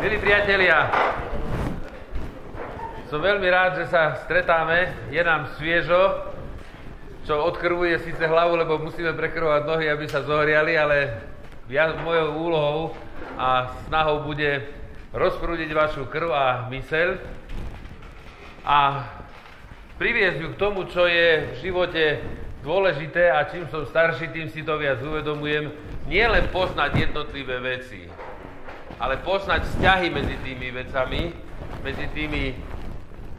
Milí priatelia, som veľmi rád, že sa stretáme. Je nám sviežo, čo odkrvuje síce hlavu, lebo musíme prekrvovať nohy, aby sa zohriali, ale mojou úlohou a snahou bude rozprúdiť vašu krv a myseľ a priviesť ju k tomu, čo je v živote dôležité, a čím som starší, tým si to viac uvedomujem. Nie len poznať jednotlivé veci, ale poznať vzťahy medzi tými vecami, medzi tými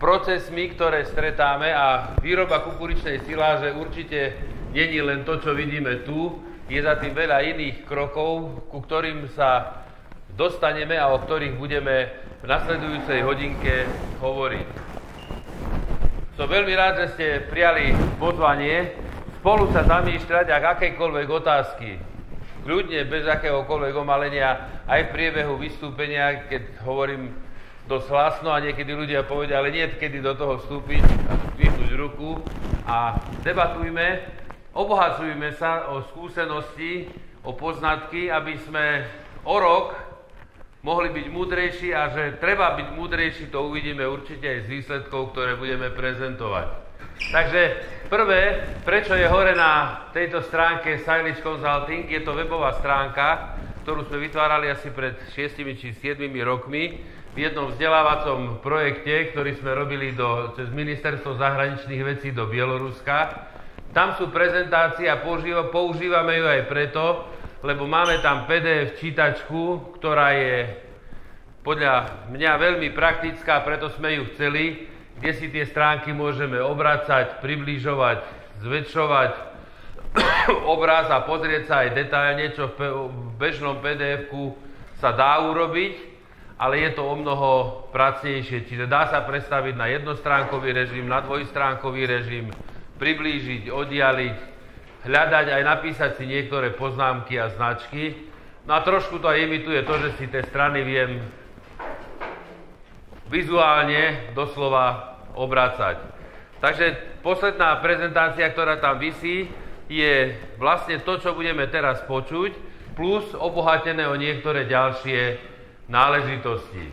procesmi, ktoré stretáme, a výroba kukuričnej siláže určite není len to, čo vidíme tu. Je za tým veľa iných krokov, ku ktorým sa dostaneme a o ktorých budeme v nasledujúcej hodinke hovoriť. Som veľmi rád, že ste prijali pozvanie spolu sa zamýšľať, ak akékoľvek otázky, kľudne, bez akéhokoľvek omalenia, aj v priebehu vystúpenia, keď hovorím dosť hlasno a niekedy ľudia povedia, ale nie kedy do toho vstúpiť a zdvihnúť ruku a debatujme, obohacujme sa o skúsenosti, o poznatky, aby sme o rok mohli byť múdrejší, a že treba byť múdrejší, to uvidíme určite aj z výsledkov, ktoré budeme prezentovať. Takže prvé, prečo je hore na tejto stránke Silage Consulting, je to webová stránka, ktorú sme vytvárali asi pred 6 či 7 rokmi v jednom vzdelávacom projekte, ktorý sme robili cez Ministerstvo zahraničných vecí do Bieloruska. Tam sú prezentácie a používame ju aj preto, lebo máme tam PDF čítačku, ktorá je podľa mňa veľmi praktická, preto sme ju chceli, kde si tie stránky môžeme obracať, približovať, zväčšovať obraz a pozrieť sa aj detailne, čo v bežnom PDF-ku sa dá urobiť, ale je to omnoho pracnejšie. Čiže dá sa predstaviť na jednostránkový režim, na dvojstránkový režim, priblížiť, oddialiť, hľadať, aj napísať si niektoré poznámky a značky. No a trošku to aj imituje to, že si tie strany viem vizuálne doslova obracať. Takže posledná prezentácia, ktorá tam visí, je vlastne to, čo budeme teraz počuť, plus obohatené o niektoré ďalšie náležitosti.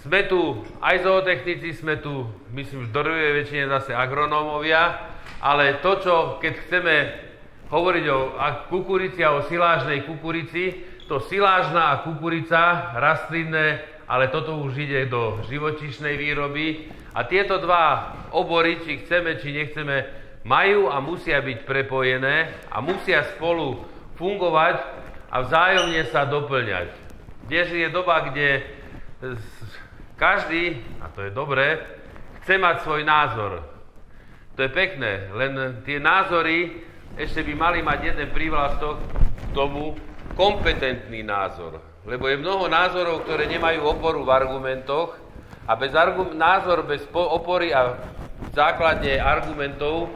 Sme tu aj zootechnici, sme tu, myslím, v drvivej väčšine zase agronómovia, ale to, čo keď chceme hovoriť o kukurici a o silážnej kukurici, to silážna a kukurica rastlinné, ale toto už ide do živočíšnej výroby, a tieto dva obory, či chceme, či nechceme, majú a musia byť prepojené a musia spolu fungovať a vzájomne sa doplňať. Dnes je doba, kde každý, a to je dobré, chce mať svoj názor. To je pekné, len tie názory ešte by mali mať jeden prívlastok k tomu, kompetentný názor. Lebo je mnoho názorov, ktoré nemajú oporu v argumentoch, a názor bez opory a základne argumentov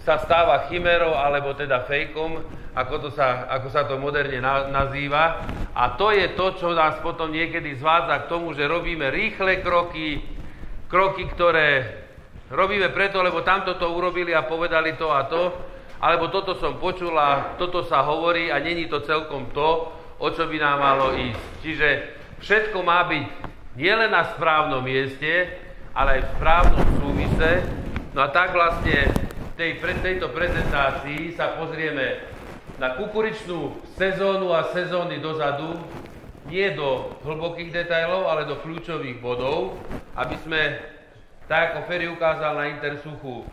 sa stáva chimerou, alebo teda fejkom, ako sa to moderne nazýva. A to je to, čo nás potom niekedy zvádza k tomu, že robíme rýchle kroky, ktoré robíme preto, lebo tamto to urobili a povedali to a to, alebo toto som počul a toto sa hovorí a není to celkom to, o čo by nám malo ísť. Čiže všetko má byť nielen na správnom mieste, ale aj v správnom súvise. No a tak vlastne v tejto prezentácii sa pozrieme na kukuričnú sezónu a sezóny dozadu, nie do hlbokých detailov, ale do kľúčových bodov, aby sme, tak ako Ferry ukázal na Intersuchu,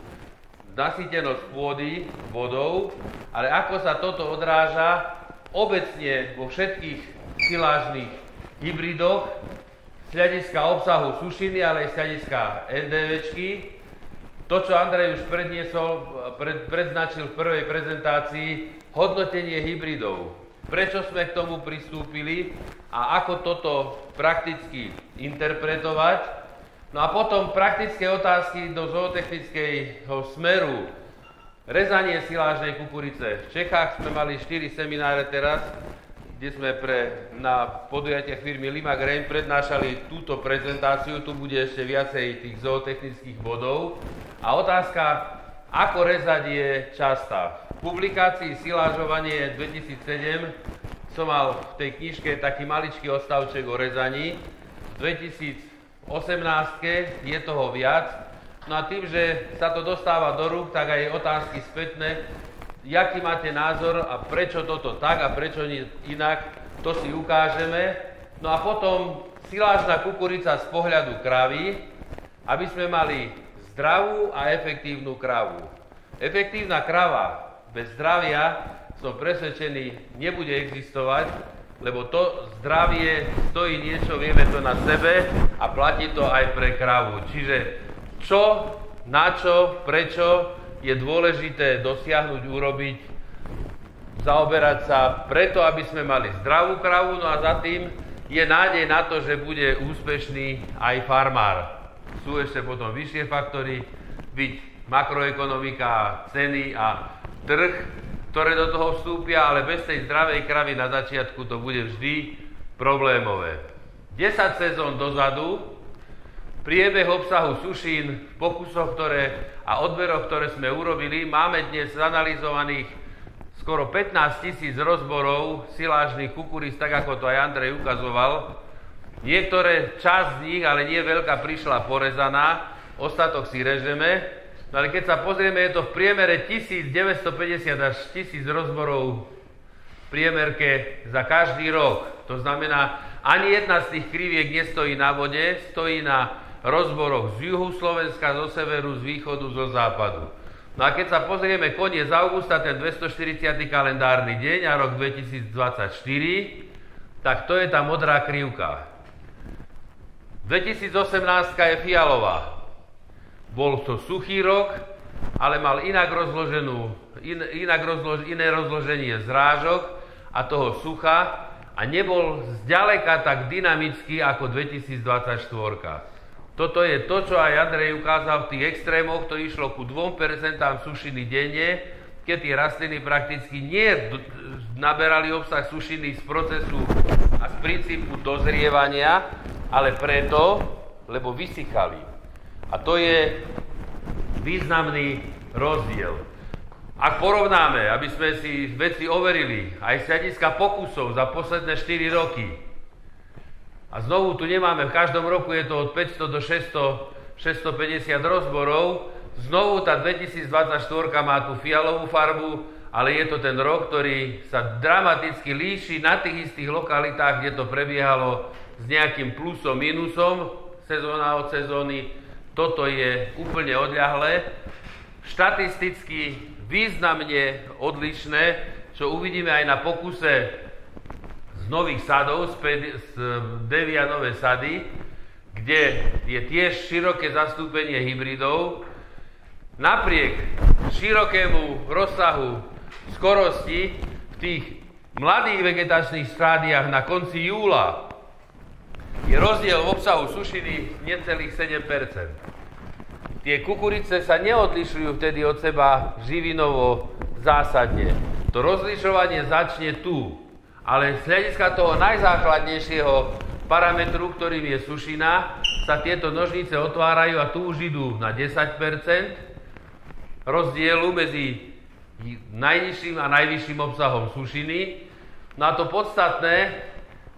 nasýtenosť pôdy vodou, ale ako sa toto odráža obecne vo všetkých silážnych hybridoch, z hľadiska obsahu sušiny, ale aj z hľadiska NDVčky. To, čo Andrej už predznačil v prvej prezentácii, hodnotenie hybridov. Prečo sme k tomu pristúpili a ako toto prakticky interpretovať. No a potom praktické otázky do zootechnického smeru. Rezanie silážnej kukurice. V Čechách sme mali 4 semináre teraz, kde sme na podujatiach firmy Lima Grain prednášali túto prezentáciu. Tu bude ešte viacej tých zootechnických bodov. A otázka, ako rezať, je častá. V publikácii Silážovanie 2007 som mal v tej knižke taký maličký odstavček o rezaní. V 2018 je toho viac. No a tým, že sa to dostáva do rúk, tak aj otázky spätné, jaký máte názor a prečo toto tak a prečo inak, to si ukážeme. No a potom silážna kukurica z pohľadu kravy, aby sme mali zdravú a efektívnu kravu. Efektívna krava bez zdravia, som presvedčený, nebude existovať, lebo to zdravie stojí niečo, vieme to na sebe a platí to aj pre kravu. Čiže čo, na čo, prečo je dôležité dosiahnuť, urobiť, zaoberať sa preto, aby sme mali zdravú kravu, no a za tým je nádej na to, že bude úspešný aj farmár. Sú ešte potom vyššie faktory, byť makroekonomika, ceny a trh, ktoré do toho vstúpia, ale bez tej zdravej kravy na začiatku to bude vždy problémové. 10 sezón dozadu, priebeh obsahu sušín v pokusoch a odberoch, ktoré sme urobili, máme dnes zanalizovaných skoro 15 000 rozborov silážnych kukuríc, tak ako to aj Andrej ukazoval. Niektoré časť z nich, ale nie veľká, prišla porezaná, ostatok si režeme. No ale keď sa pozrieme, je to v priemere 1950 až 1000 rozborov v priemerke za každý rok. To znamená, ani jedna z tých kriviek nestojí na vode, stojí na rozboroch z juhu Slovenska, zo severu, z východu, zo západu. No a keď sa pozrieme koniec augusta, ten 240. kalendárny deň a rok 2024, tak to je tá modrá krivka. 2018 je fialová. Bol to suchý rok, ale mal iné rozloženie zrážok a toho sucha a nebol zďaleka tak dynamický ako 2024. Toto je to, čo aj Andrej ukázal v tých extrémoch, to išlo ku 2% sušiny denne, keď tie rastliny prakticky nie naberali obsah sušiny z procesu a z princípu dozrievania, ale preto, lebo vysychali. A to je významný rozdiel. Ak porovnáme, aby sme si veci overili, aj z hľadiska pokusov za posledné 4 roky, a znovu tu nemáme, v každom roku je to od 500 do 650 rozborov, znovu tá 2024 má tú fialovú farbu, ale je to ten rok, ktorý sa dramaticky líši na tých istých lokalitách, kde to prebiehalo s nejakým plusom, minusom, sezóna od sezóny. Toto je úplne odľahlé. Štatisticky významne odlišné, čo uvidíme aj na pokuse z nových sadov, z Devia Nové sady, kde je tiež široké zastúpenie hybridov. Napriek širokému rozsahu skorosti v tých mladých vegetačných stádiách na konci júla je rozdiel v obsahu sušiny necelých 7%. Tie kukurice sa neodlišujú vtedy od seba živinovo zásadne. To rozlišovanie začne tu. Ale z hľadiska toho najzákladnejšieho parametru, ktorým je sušina, sa tieto nožnice otvárajú a tu už idú na 10% rozdielu medzi najnižším a najvyšším obsahom sušiny. No a to podstatné,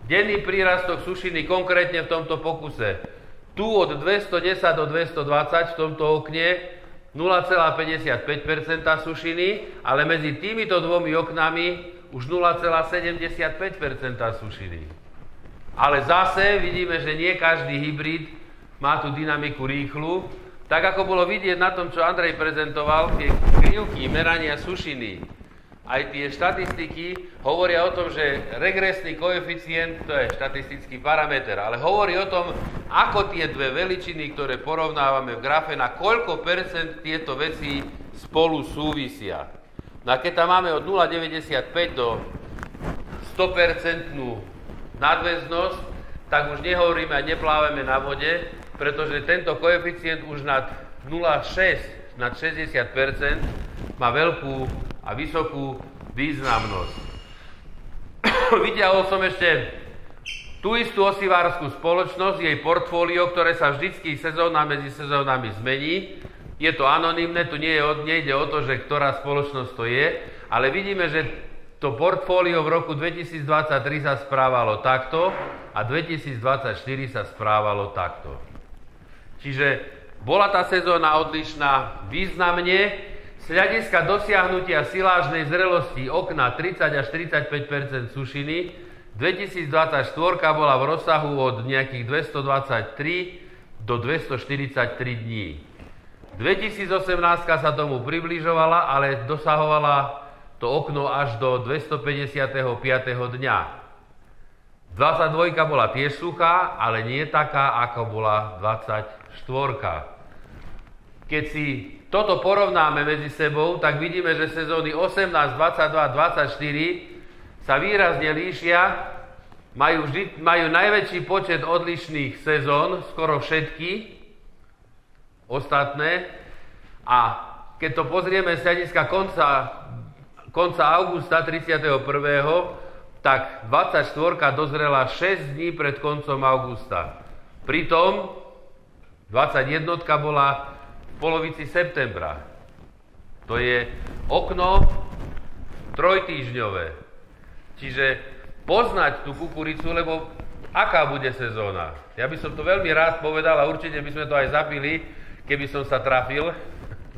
denný prírastok sušiny konkrétne v tomto pokuse. Tu od 210 do 220 v tomto okne 0,55% sušiny, ale medzi týmito dvomi oknami už 0,75% sušiny. Ale zase vidíme, že nie každý hybrid má tú dynamiku rýchlu. Tak ako bolo vidieť na tom, čo Andrej prezentoval, tie krivky merania sušiny, aj tie štatistiky hovoria o tom, že regresný koeficient, to je štatistický parameter, ale hovorí o tom, ako tie dve veličiny, ktoré porovnávame v grafe, na koľko percent tieto veci spolu súvisia. No a keď tam máme od 0,95 do 100% nadväznosť, tak už nehovoríme a neplávame na vode, pretože tento koeficient už nad 0,6, nad 60% má veľkú a vysokú významnosť. Videl som ešte tú istú osivárskú spoločnosť, jej portfólio, ktoré sa vždycky sezóna medzi sezónami zmení. Je to anonymné, tu nejde o to, že ktorá spoločnosť to je, ale vidíme, že to portfólio v roku 2023 sa správalo takto a 2024 sa správalo takto. Čiže bola tá sezóna odlišná významne. Z hľadiska dosiahnutia silážnej zrelosti okna 30 až 35 sušiny 2024 bola v rozsahu od nejakých 223 do 243 dní. 2018 sa tomu približovala, ale dosahovala to okno až do 255. dňa. 22 bola tiež suchá, ale nie taká, ako bola 24. Keď si toto porovnáme medzi sebou, tak vidíme, že sezóny 18, 22, 24 sa výrazne líšia, majú najväčší počet odlišných sezón, skoro všetky ostatné. A keď to pozrieme z hľadiska konca augusta 31., tak 24 dozrela 6 dní pred koncom augusta. Pritom 21 bola v polovici septembra. To je okno trojtýždňové. Čiže poznať tú kukuricu, lebo aká bude sezóna. Ja by som to veľmi rád povedal a určite by sme to aj zapili, keby som sa trafil.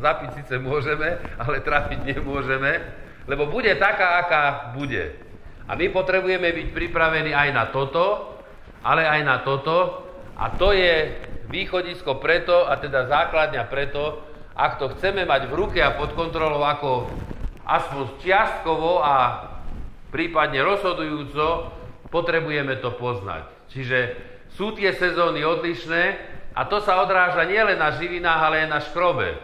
Zapiť síce môžeme, ale trafiť nemôžeme, lebo bude taká, aká bude. A my potrebujeme byť pripravení aj na toto, ale aj na toto. A to je východisko preto, a teda základňa preto, ak to chceme mať v ruke a pod kontrolou ako aspoň čiastkovo a prípadne rozhodujúco, potrebujeme to poznať. Čiže sú tie sezóny odlišné a to sa odráža nielen na živinách, ale aj na škrobe.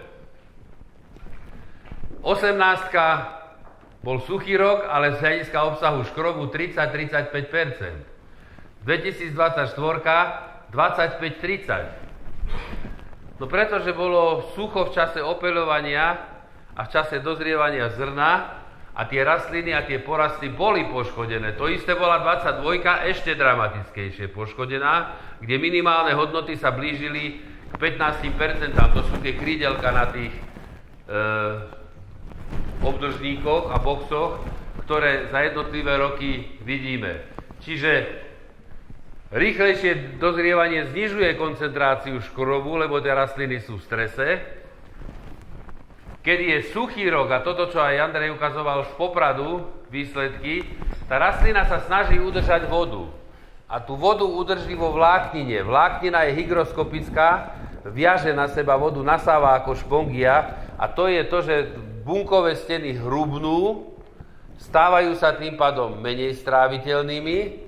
18 bol suchý rok, ale z hľadiska obsahu škrobu 30-35%. 2024 25-30. No pretože bolo sucho v čase opeľovania a v čase dozrievania zrna a tie rastliny a tie porasty boli poškodené. To isté bola 22, ešte dramatickejšie poškodená, kde minimálne hodnoty sa blížili k 15%. To sú tie krídelka na tých obdržníkoch a boxoch, ktoré za jednotlivé roky vidíme. Čiže rýchlejšie dozrievanie znižuje koncentráciu škrobu, lebo tie rastliny sú v strese. Keď je suchý rok, a toto, čo aj Andrej ukazoval z Popradu, výsledky, tá rastlina sa snaží udržať vodu. A tú vodu udrží vo vláknine. Vláknina je hygroskopická, viaže na seba vodu, nasáva ako špongia a to je to, že bunkové steny hrubnú, stávajú sa tým pádom menej stráviteľnými,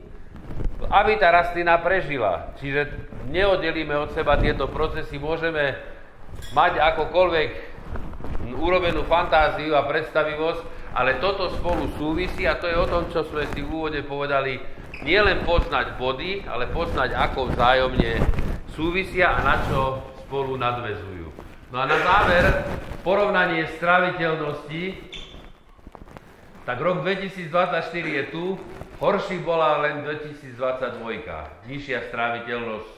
aby tá rastlina prežila. Čiže neoddelíme od seba tieto procesy, môžeme mať akokoľvek urobenú fantáziu a predstavivosť, ale toto spolu súvisí a to je o tom, čo sme si v úvode povedali, nielen poznať body, ale poznať, ako vzájomne súvisia a na čo spolu nadväzujú. No a na záver, porovnanie stráviteľnosti, tak rok 2024 je tu, horší bola len 2022, nižšia stráviteľnosť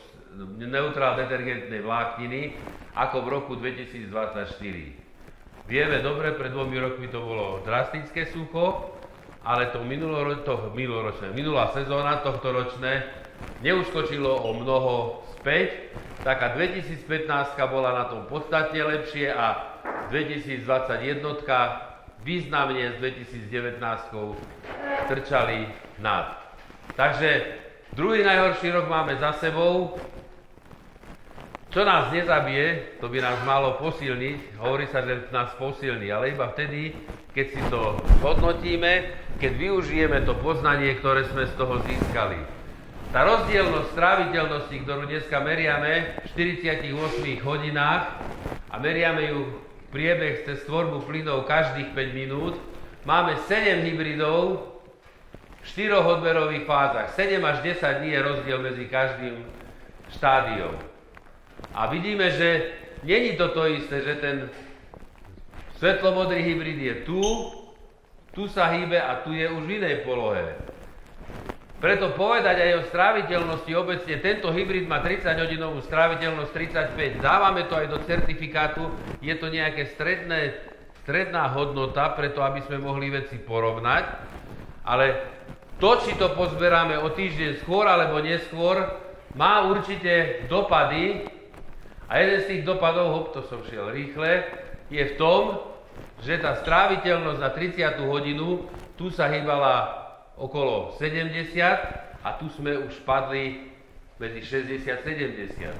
neutrál detergentnej vlákniny ako v roku 2024. Vieme dobre, pred 2 rokmi to bolo drastické sucho, ale to minulá sezóna tohtoročné neuskočilo o mnoho späť. Taká 2015 bola na tom podstatne lepšie a 2021 významne s 2019 trčali nad. Takže druhý najhorší rok máme za sebou. Čo nás nezabije, to by nás malo posilniť, hovorí sa, že nás posilní, ale iba vtedy, keď si to hodnotíme, keď využijeme to poznanie, ktoré sme z toho získali. Tá rozdielnosť stráviteľnosti, ktorú dneska meriame v 48 hodinách a meriame ju priebeh cez tvorbu plynov každých 5 minút, máme 7 hybridov v 4 odberových fázach. 7 až 10 dní je rozdiel medzi každým štádiom. A vidíme, že není to isté, že ten svetlomodrý hybrid je tu sa hýbe a tu je už v inej polohe. Preto povedať aj o stráviteľnosti obecne, tento hybrid má 30-hodinovú stráviteľnosť 35. Dávame to aj do certifikátu, je to nejaké stredná hodnota, preto aby sme mohli veci porovnať. Ale to, či to pozberáme o týždeň skôr alebo neskôr, má určite dopady. A jeden z tých dopadov, to som šiel rýchle, je v tom, že tá stráviteľnosť na 30. hodinu tu sa hýbala okolo 70 a tu sme už padli medzi 60-70.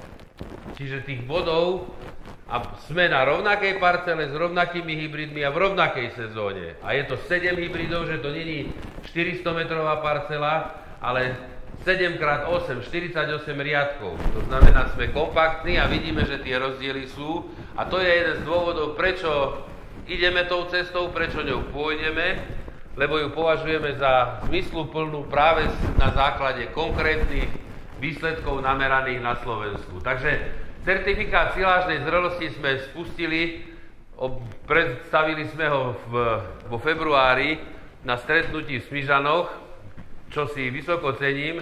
Čiže tých bodov a sme na rovnakej parcele s rovnakými hybridmi a v rovnakej sezóne. A je to 7 hybridov, že to není 400-metrová parcela, ale 7x8, 48 riadkov. To znamená, sme kompaktní a vidíme, že tie rozdiely sú. A to je jeden z dôvodov, prečo ideme tou cestou, prečo ňou pôjdeme, lebo ju považujeme za zmysluplnú práve na základe konkrétnych výsledkov nameraných na Slovensku. Takže certifikát silážnej zrelosti sme spustili, predstavili sme ho vo februári na stretnutí v Smižanoch, čo si vysoko cením,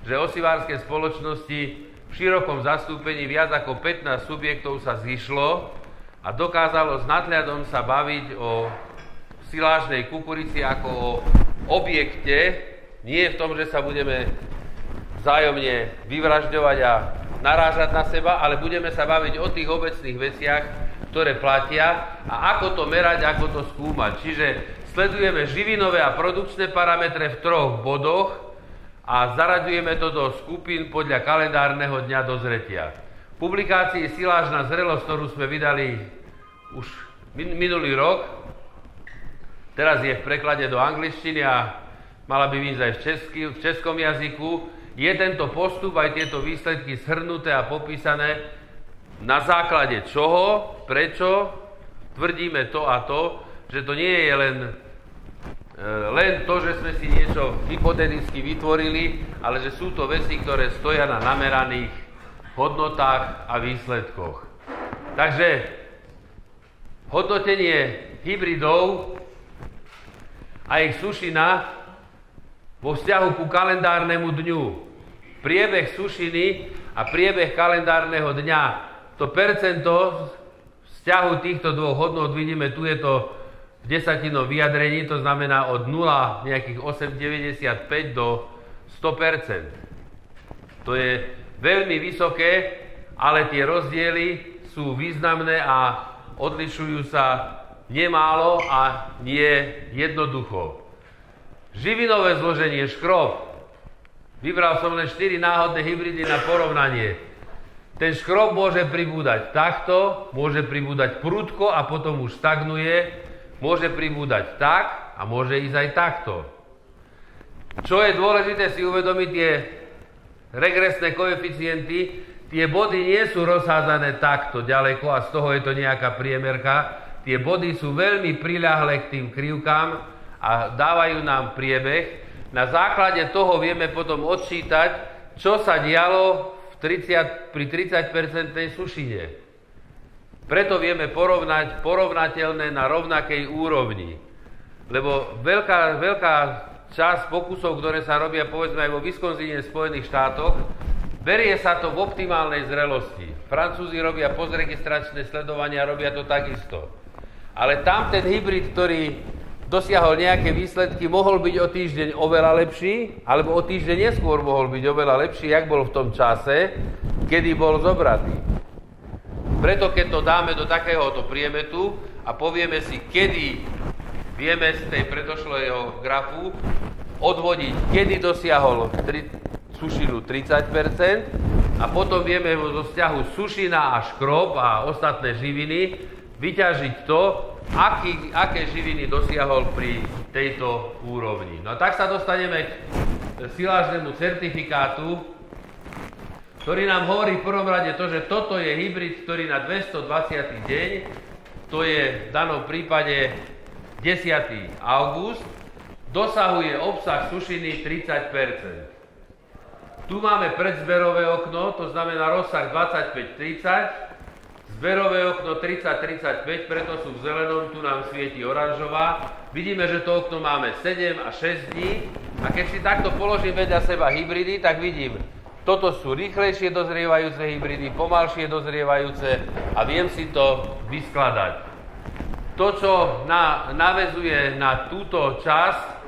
že osivárske spoločnosti v širokom zastúpení viac ako 15 subjektov sa zišlo a dokázalo s nadhľadom sa baviť o silážnej kukurici ako o objekte, nie v tom, že sa budeme vzájomne vyvražďovať a narážať na seba, ale budeme sa baviť o tých obecných veciach, ktoré platia a ako to merať, ako to skúmať. Čiže sledujeme živinové a produkčné parametre v 3 bodoch a zaraďujeme to do skupín podľa kalendárneho dňa dozretia. V publikácii Silážna zrelosť, ktorú sme vydali už minulý rok, teraz je v preklade do angličtiny a mala by vyjsť aj v českom jazyku, je tento postup, aj tieto výsledky shrnuté a popísané, na základe čoho, prečo tvrdíme to a to, že to nie je len to, že sme si niečo hypoteticky vytvorili, ale že sú to veci, ktoré stoja na nameraných hodnotách a výsledkoch. Takže hodnotenie hybridov a ich sušina vo vzťahu ku kalendárnemu dňu. Priebeh sušiny a priebeh kalendárneho dňa. To percento vzťahu týchto dvoch hodnot vidíme, tu je to v desatinom vyjadrení, to znamená od 0 nejakých 8,95 do 100%. To je veľmi vysoké, ale tie rozdiely sú významné a odlišujú sa nemálo a nie jednoducho. Živinové zloženie škrob. Vybral som len 4 náhodné hybridy na porovnanie. Ten škrob môže pribúdať takto, môže pribúdať prudko a potom už stagnuje, môže pribúdať tak a môže ísť aj takto. Čo je dôležité si uvedomiť, tie regresné koeficienty, tie body nie sú rozhádzané takto ďaleko a z toho je to nejaká priemerka. Tie body sú veľmi priľahlé k tým krivkám a dávajú nám priebeh. Na základe toho vieme potom odčítať, čo sa dialo pri 30% sušine. Preto vieme porovnať porovnateľné na rovnakej úrovni. Lebo veľká časť pokusov, ktoré sa robia povedzme aj vo Wisconsine v Spojených štátoch, berie sa to v optimálnej zrelosti. Francúzi robia postregistračné sledovania, robia to takisto. Ale tam ten hybrid, ktorý dosiahol nejaké výsledky, mohol byť o týždeň oveľa lepší, alebo o týždeň neskôr mohol byť oveľa lepší, jak bol v tom čase, kedy bol zobratý. Preto, keď to dáme do takéhoto priemetu a povieme si, kedy vieme z tej predošlého grafu odvodiť, kedy dosiahol sušinu 30% a potom vieme zo vzťahu sušina a škrob a ostatné živiny vyťažiť to, aké živiny dosiahol pri tejto úrovni. No a tak sa dostaneme k silážnemu certifikátu, ktorý nám hovorí v prvom rade to, že toto je hybrid, ktorý na 220. deň, to je v danom prípade 10. august, dosahuje obsah sušiny 30%. Tu máme predzberové okno, to znamená rozsah 25-30, zberové okno 30-35, preto sú v zelenom, tu nám svieti oranžová. Vidíme, že to okno máme 7 a 6 dní a keď si takto položím vedľa seba hybridy, tak vidím, toto sú rýchlejšie dozrievajúce hybridy, pomalšie dozrievajúce a viem si to vyskladať. To, čo naväzuje na túto časť,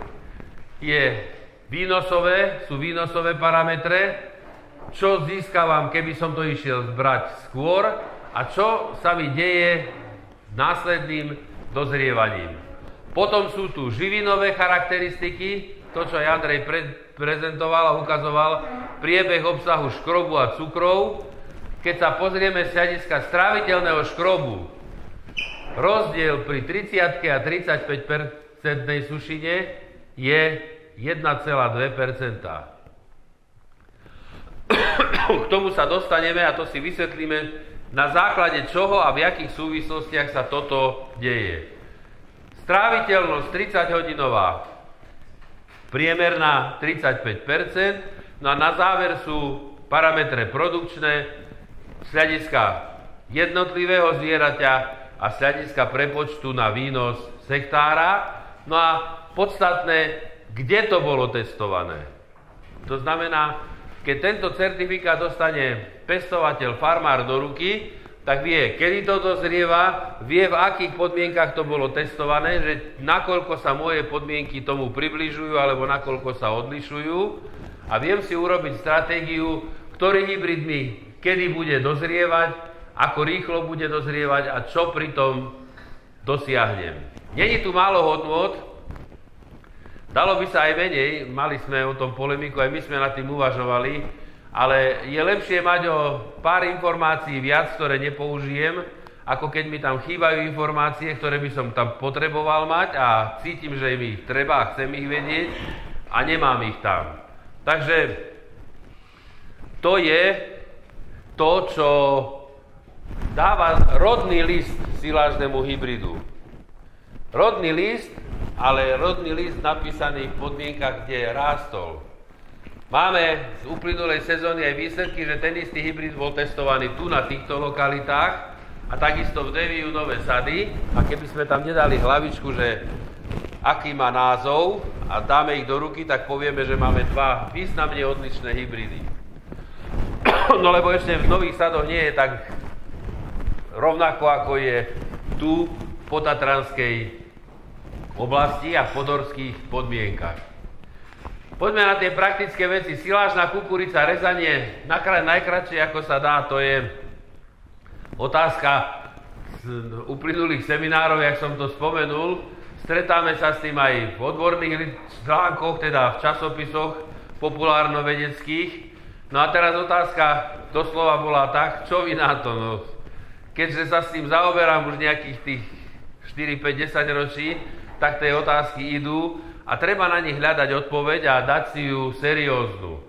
sú výnosové parametre, čo získavam, keby som to išiel zbrať skôr a čo sa mi deje následným dozrievaním. Potom sú tu živinové charakteristiky, to, čo aj Andrej prezentoval a ukazoval, priebeh obsahu škrobu a cukrov. Keď sa pozrieme z hľadiska stráviteľného škrobu, rozdiel pri 30 a 35% sušine je 1,2%. K tomu sa dostaneme a to si vysvetlíme, na základe čoho a v jakých súvislostiach sa toto deje. Stráviteľnosť 30-hodinová, priemerná 35%, no a na záver sú parametre produkčné z hľadiska jednotlivého zvieraťa a z hľadiska prepočtu na výnos z hektára. No a podstatné, kde to bolo testované. To znamená, keď tento certifikát dostane pestovateľ, farmár do ruky, tak vie, kedy to dozrieva, vie, v akých podmienkach to bolo testované, že nakoľko sa moje podmienky tomu približujú, alebo nakoľko sa odlišujú. A viem si urobiť stratégiu, ktorý hybrid mi kedy bude dozrievať, ako rýchlo bude dozrievať a čo pritom dosiahnem. Není tu málo hodnôt, dalo by sa aj menej, mali sme o tom polemiku, aj my sme nad tým uvažovali, ale je lepšie mať o pár informácií viac, ktoré nepoužijem, ako keď mi tam chýbajú informácie, ktoré by som tam potreboval mať a cítim, že mi ich treba a chcem ich vedieť a nemám ich tam. Takže to je to, čo dáva rodný list silážnemu hybridu. Rodný list, ale rodný list napísaný v podmienkach, kde rástol. Máme z uplynulej sezóny aj výsledky, že ten istý hybrid bol testovaný tu na týchto lokalitách a takisto v Deviu Nové Sady. A keby sme tam nedali hlavičku, že aký má názov a dáme ich do ruky, tak povieme, že máme dva významne odlišné hybridy. No lebo ešte v Nových Sadoch nie je tak rovnako, ako je tu v potatranskej oblasti a v podorských podmienkach. Poďme na tie praktické veci. Silážna kukurica, rezanie najkratšie, ako sa dá, to je otázka z uplynulých seminárov, jak som to spomenul. Stretáme sa s tým aj v odborných článkoch, teda v časopisoch populárno-vedeckých. No a teraz otázka doslova bola tak, čo vy na to? No, keďže sa s tým zaoberám už nejakých tých 4, 5, 10 ročí, tak tie otázky idú a treba na nich hľadať odpoveď a dať si ju serióznu.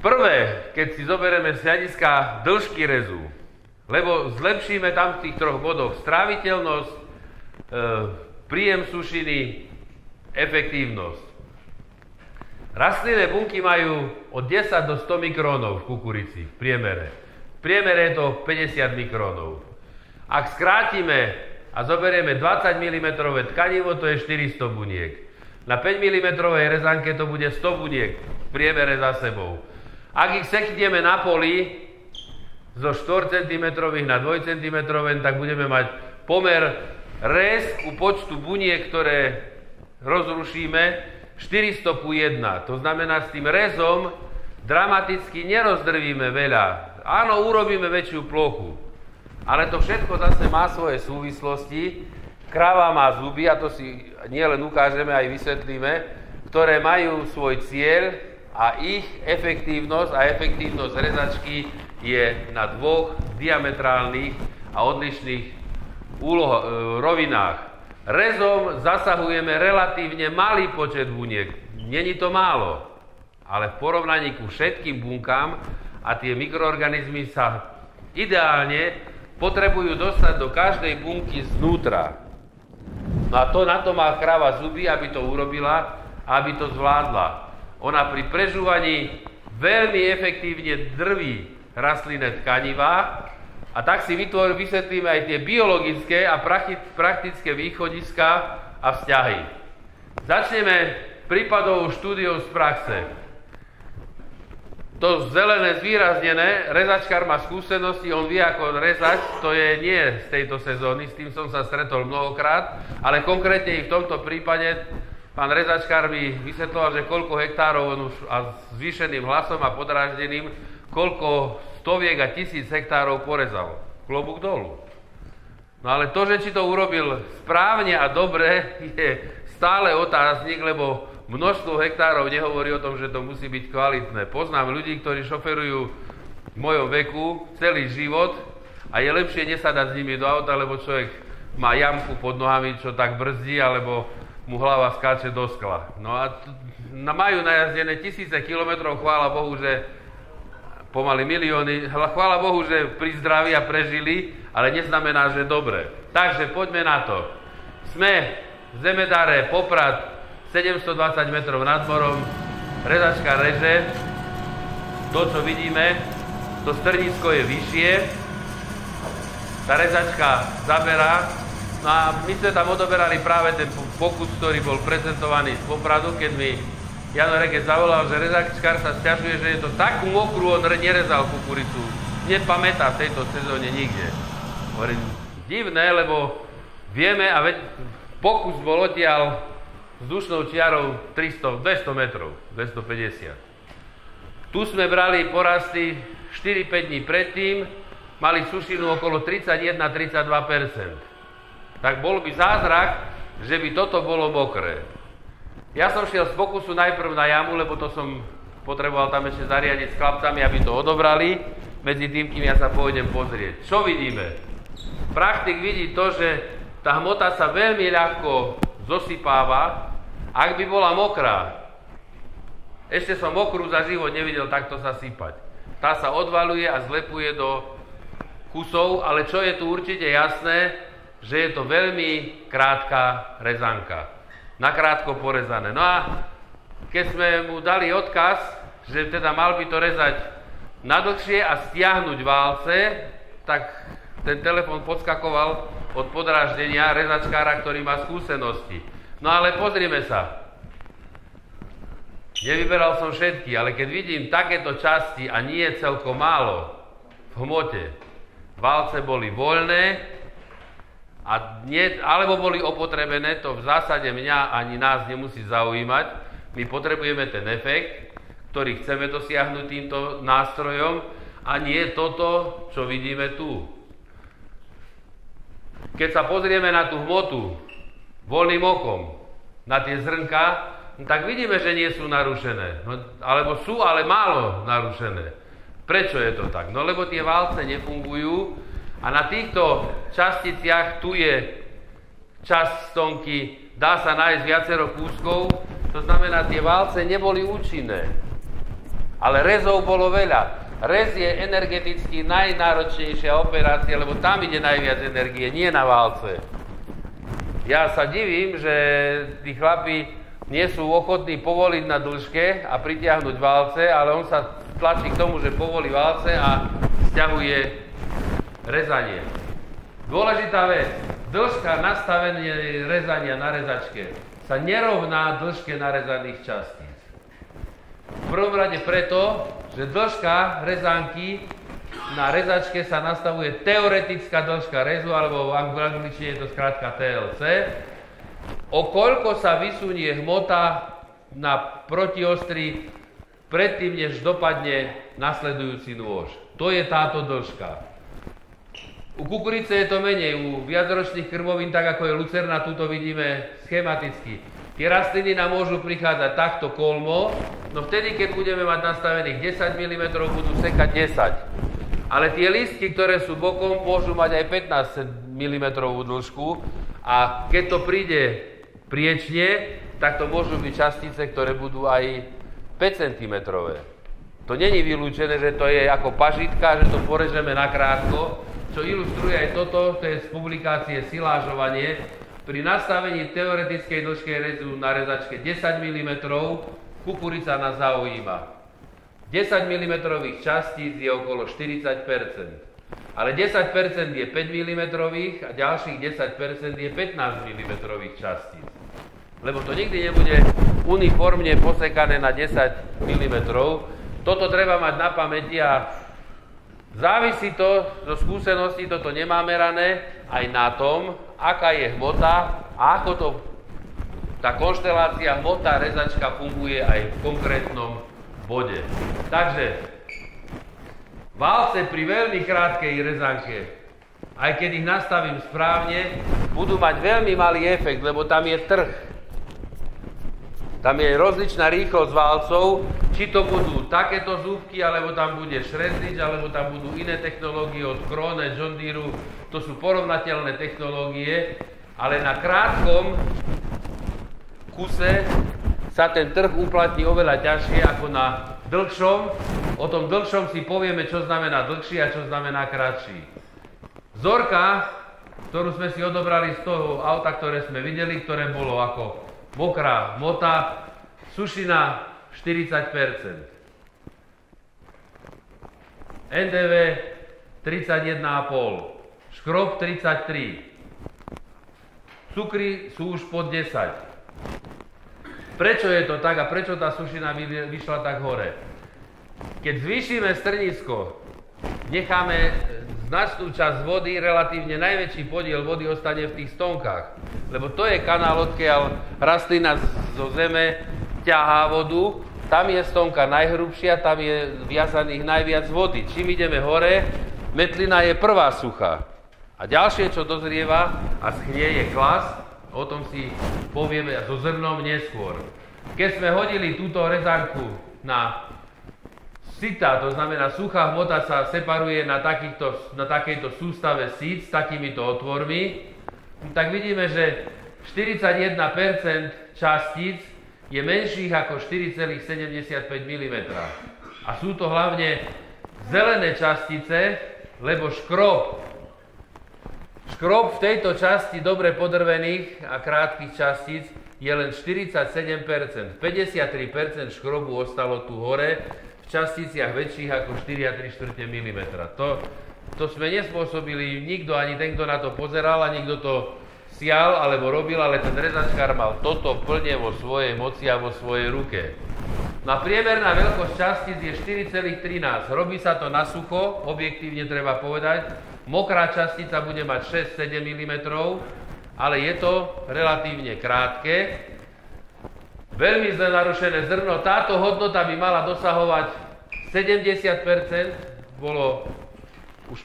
Prvé, keď si zoberieme z hľadiska dĺžky rezu, lebo zlepšíme tam v tých troch bodoch stráviteľnosť, príjem sušiny, efektívnosť. Rastlinné bunky majú od 10 do 100 mikrónov v kukurici v priemere. V priemere je to 50 mikrónov. Ak skrátime a zoberieme 20 mm tkanivo, to je 400 buniek. Na 5 mm rezanke to bude 100 buniek v priemere za sebou. Ak ich sekneme na poli zo 4 cm na 2 cm, tak budeme mať pomer rez ku počtu buniek, ktoré rozrušíme, 400:1. To znamená, s tým rezom dramaticky nerozdrvíme veľa. Áno, urobíme väčšiu plochu. Ale to všetko zase má svoje súvislosti. Kráva má zuby, a to si nielen ukážeme, aj vysvetlíme, ktoré majú svoj cieľ a ich efektívnosť a efektívnosť rezačky je na dvoch diametrálnych a odlišných rovinách. Rezom zasahujeme relatívne malý počet buniek. Není to málo, ale v porovnaní ku všetkým bunkám a tie mikroorganizmy sa ideálne potrebujú dostať do každej bunky znútra. No a na to má kráva zuby, aby to urobila a aby to zvládla. Ona pri prežúvaní veľmi efektívne drví rastlinné tkanivá a tak si vysvetlíme aj tie biologické a praktické východiska a vzťahy. Začneme prípadovou štúdiou z praxe. To zelené zvýraznené, rezačkár má skúsenosti, on vie ako rezať, to je nie z tejto sezóny, s tým som sa stretol mnohokrát, ale konkrétne i v tomto prípade pán rezačkár mi vysvetloval, že koľko hektárov on už a zvýšeným hlasom a podráždeným, koľko stoviek a tisíc hektárov porezal. Klobúk dolu. No ale to, že či to urobil správne a dobre, je stále otáznik, lebo množstvo hektárov nehovorí o tom, že to musí byť kvalitné. Poznám ľudí, ktorí šoferujú v mojom veku celý život a je lepšie nesadať s nimi do auta, lebo človek má jamku pod nohami, čo tak brzdí, alebo mu hlava skáče do skla. No a majú najazdené tisíce kilometrov, chvála Bohu, že pomaly milióny, chvála Bohu, že pri zdraví a prežili, ale neznamená, že dobre. Takže poďme na to. Sme v Zemedáre, Poprad, 720 metrov nad morom, rezačka reže, to, čo vidíme, to strnisko je vyššie, tá rezačka zaberá, no a my sme tam odoberali práve ten pokus, ktorý bol prezentovaný z Popradu, keď mi Jano Rekec zavolal, že rezačkár sa sťažuje, že je to tak mokrú, on nerezal kukuricu. Nepamätá v tejto sezóne nikde. Hovorím, divné, lebo vieme, a pokus bol odtiaľ vzdušnou čiarou 200 metrov, 250. Tu sme brali porasty 4-5 dní predtým, mali sušinu okolo 31-32%. Tak bol by zázrak, že by toto bolo mokré. Ja som šiel z pokusu najprv na jamu, lebo to som potreboval tam ešte zariadiť s chlapcami, aby to odobrali. Medzi tým, kým ja sa pôjdem pozrieť. Čo vidíme? Praktik vidí to, že tá hmota sa veľmi ľahko zosypáva, ak by bola mokrá. Ešte som mokrú za život nevidel takto sa sypať. Tá sa odvaluje a zlepuje do kusov, ale čo je tu určite jasné, že je to veľmi krátka rezanka. Nakrátko porezané. No a keď sme mu dali odkaz, že teda mal by to rezať na dlhšie a stiahnuť válce, tak ten telefon podskakoval od podráždenia rezačkára, ktorý má skúsenosti. No ale pozrime sa. Nevyberal som všetky, ale keď vidím takéto časti a nie je celkom málo v hmote, válce boli voľné, alebo boli opotrebené, to v zásade mňa ani nás nemusí zaujímať. My potrebujeme ten efekt, ktorý chceme dosiahnuť týmto nástrojom a nie toto, čo vidíme tu. Keď sa pozrieme na tú hmotu voľným okom, na tie zrnka, tak vidíme, že nie sú narušené. Alebo sú, ale málo narušené. Prečo je to tak? No lebo tie válce nefungujú. A na týchto časticiach tu je časť stonky, dá sa nájsť viacero kúskov, to znamená, tie válce neboli účinné. Ale rezov bolo veľa. Rez je energeticky najnáročnejšia operácia, lebo tam ide najviac energie, nie na válce. Ja sa divím, že tí chlapi nie sú ochotní povoliť na dĺžke a pritiahnuť válce, ale on sa tlačí k tomu, že povolí válce a sťahuje rezanie. Dôležitá vec, dĺžka nastavenia rezania na rezačke sa nerovná dĺžke narezaných častíc. V prvom rade preto, že dĺžka rezanky na rezačke sa nastavuje teoretická dĺžka rezu, alebo v angličtine je to skrátka TLC, o koľko sa vysunie hmota na protiostri predtým, než dopadne nasledujúci nôž. To je táto dĺžka. U kukurice je to menej, u viacročných krmovín, tak ako je lucerna, tu to vidíme schematicky. Tie rastliny nám môžu prichádzať takto kolmo, no vtedy, keď budeme mať nastavených 10 mm, budú sekať 10. Ale tie listky, ktoré sú bokom, môžu mať aj 15 mm dĺžku a keď to príde priečne, tak to môžu byť častice, ktoré budú aj 5 cm. To není vylúčené, že to je ako pažitka, že to porežeme nakrátko, čo ilustruje aj toto, to je z publikácie Silážovanie. Pri nastavení teoretickej dĺžky rezu na rezačke 10 mm kukurica nás zaujíma. 10 mm častíc je okolo 40%, ale 10% je 5 mm a ďalších 10% je 15 mm častíc. Lebo to nikdy nebude uniformne posekané na 10 mm. Toto treba mať na pamäti a závisí to zo skúseností, toto nemá merané, aj na tom, aká je hmota a ako to tá konštelácia hmota rezačka funguje aj v konkrétnom bode. Takže válce pri veľmi krátkej rezanke, aj keď ich nastavím správne, budú mať veľmi malý efekt, lebo tam je trh. Tam je rozličná rýchlosť válcov, či to budú takéto zúbky, alebo tam bude šrezlič, alebo tam budú iné technológie od Krone, John Deere, to sú porovnateľné technológie, ale na krátkom kuse sa ten trh uplatní oveľa ťažšie ako na dlhšom. O tom dlhšom si povieme, čo znamená dlhší a čo znamená kratší. Vzorka, ktorú sme si odobrali z toho auta, ktoré sme videli, ktoré bolo ako mokrá hmota, sušina 40%. NDV 31,5, škrob 33, cukry sú už pod 10. Prečo je to tak a prečo tá sušina vyšla tak hore? Keď zvýšime strnisko, necháme značnú časť vody, relatívne najväčší podiel vody ostane v tých stonkách. Lebo to je kanál, odkiaľ rastlina zo zeme ťahá vodu. Tam je stonka najhrubšia, tam je viazaných najviac vody. Čím ideme hore, metlina je prvá suchá. A ďalšie, čo dozrieva a schnie, je klas. O tom si povieme so zrnom neskôr. Keď sme hodili túto rezanku na sita, to znamená suchá hmota sa separuje na takejto sústave síc s takýmito otvormi, tak vidíme, že 41% častíc je menších ako 4,75 mm. A sú to hlavne zelené častice, lebo škrob v tejto časti dobre podrvených a krátkych častíc je len 47%. 53% škrobu ostalo tu hore, v časticiach väčších ako 4,3 mm. To sme nespôsobili nikto, ani ten, kto na to pozeral, ani kto to sial alebo robil, ale ten rezačkár mal toto plne vo svojej moci a vo svojej ruke. Na priemerná veľkosť častíc je 4,13. Robí sa to na sucho, objektívne treba povedať. Mokrá častica bude mať 6-7 mm, ale je to relatívne krátke. Veľmi zle narušené zrno. Táto hodnota by mala dosahovať 70%. Bolo už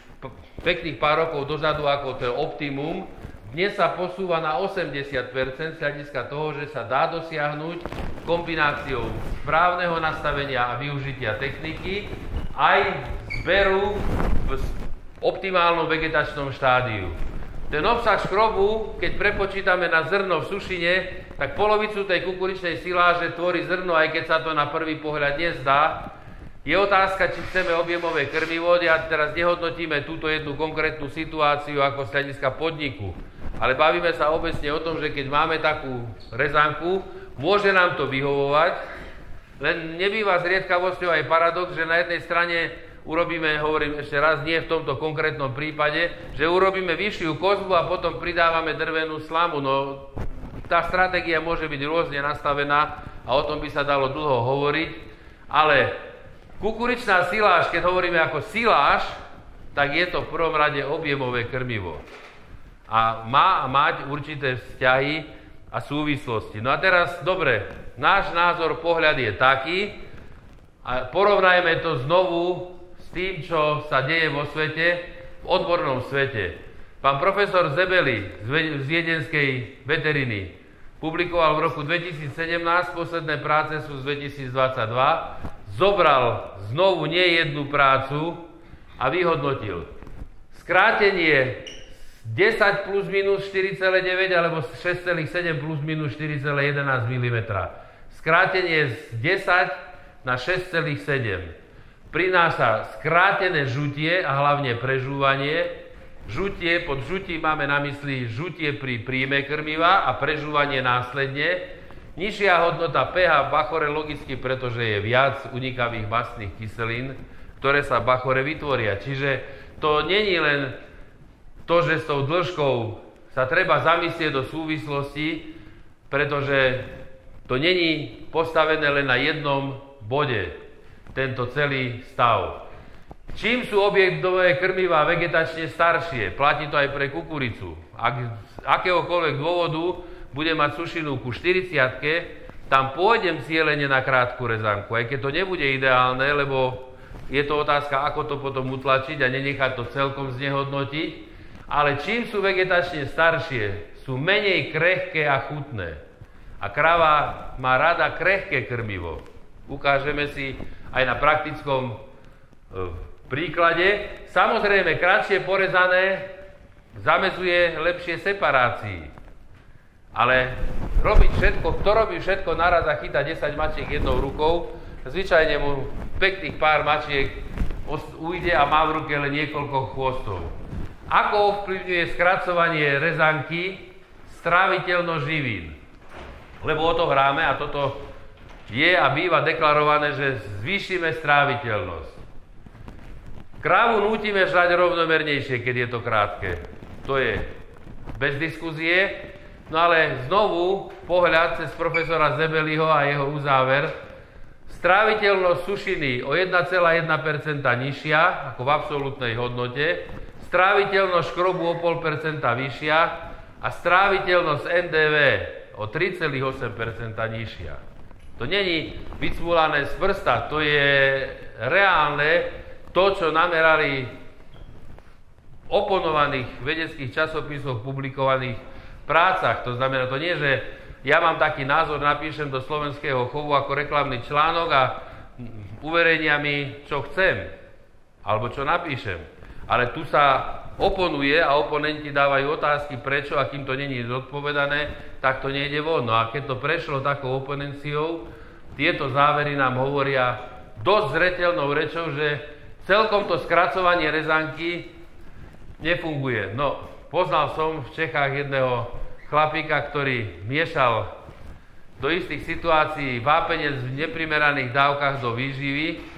pekných pár rokov dozadu ako to je optimum. Dnes sa posúva na 80% z hľadiska toho, že sa dá dosiahnuť kombináciou správneho nastavenia a využitia techniky aj zberu v optimálnom vegetačnom štádiu. Ten obsah škrobu, keď prepočítame na zrno v sušine, tak polovicu tej kukuričnej siláže tvorí zrno, aj keď sa to na prvý pohľad nezdá. Je otázka, či chceme objemové krmivo. Ja teraz nehodnotíme túto jednu konkrétnu situáciu ako z hľadiska podniku, ale bavíme sa obecne o tom, že keď máme takú rezanku, môže nám to vyhovovať, len nebýva zriedkavosťou aj paradox, že na jednej strane urobíme, hovorím ešte raz, nie v tomto konkrétnom prípade, že urobíme vyššiu kozbu a potom pridávame drvenú slamu. No, tá stratégia môže byť rôzne nastavená a o tom by sa dalo dlho hovoriť, ale kukuričná siláž, keď hovoríme ako siláž, tak je to v prvom rade objemové krmivo. A má mať určité vzťahy a súvislosti. No a teraz, dobre, náš názor, pohľad je taký, a porovnajme to znovu s tým, čo sa deje vo svete, v odbornom svete. Pán profesor Zebeli z viedenskej veteriny publikoval v roku 2017, posledné práce sú z 2022, zobral znovu nie jednu prácu a vyhodnotil skrátenie 10 plus minus 4,9 alebo 6,7 plus minus 4,11 mm. Skrátenie z 10 na 6,7 prináša skrátené žutie a hlavne prežúvanie. Žutie, pod žutím máme na mysli žutie pri príjme krmiva a prežúvanie následne. Nižšia hodnota pH v bachore logicky, pretože je viac unikavých mastných kyselín, ktoré sa v bachore vytvoria. Čiže to není len to, že s tou dĺžkou sa treba zamyslieť do súvislosti, pretože to není postavené len na jednom bode, tento celý stav. Čím sú objektové krmivá vegetačne staršie, platí to aj pre kukuricu. Ak z akéhokoľvek dôvodu budem mať sušinu ku 40-ke, tam pôjdem cieľene na krátku rezanku, aj keď to nebude ideálne, lebo je to otázka, ako to potom utlačiť a nenechať to celkom znehodnotiť, ale čím sú vegetačne staršie, sú menej krehké a chutné. A krava má rada krehké krmivo. Ukážeme si aj na praktickom príklade. Samozrejme, kratšie porezané zamedzuje lepšie separácii. Ale robiť všetko, kto robí všetko naraz a chytá 10 mačiek jednou rukou, zvyčajne mu pekných pár mačiek ujde a má v ruke len niekoľko chvostov. Ako ovplyvňuje skracovanie rezanky stráviteľnosť živín? Lebo o to hráme a toto je a býva deklarované, že zvýšime stráviteľnosť. Krávu nútime žrať rovnomernejšie, keď je to krátke. To je bez diskuzie. No ale znovu pohľad cez profesora Zebeliho a jeho uzáver. Stráviteľnosť sušiny o 1,1% nižšia, ako v absolútnej hodnote. Stráviteľnosť škrobu o 0,5% vyššia a stráviteľnosť NDV o 3,8% nižšia. To není vycmulané z prsta, to je reálne, to, čo namerali v oponovaných vedeckých časopisoch publikovaných prácach. To znamená, to nie, že ja mám taký názor, napíšem do Slovenského chovu ako reklamný článok a uverejnia mi, čo chcem, alebo čo napíšem. Ale tu sa oponuje a oponenti dávajú otázky, prečo, a kým to není zodpovedané, tak to nejde von. No a keď to prešlo takou oponenciou, tieto závery nám hovoria dosť zreteľnou rečou, že celkom to skracovanie rezanky nefunguje. No, poznal som v Čechách jedného chlapíka, ktorý miešal do istých situácií vápenec v neprimeraných dávkach do výživy.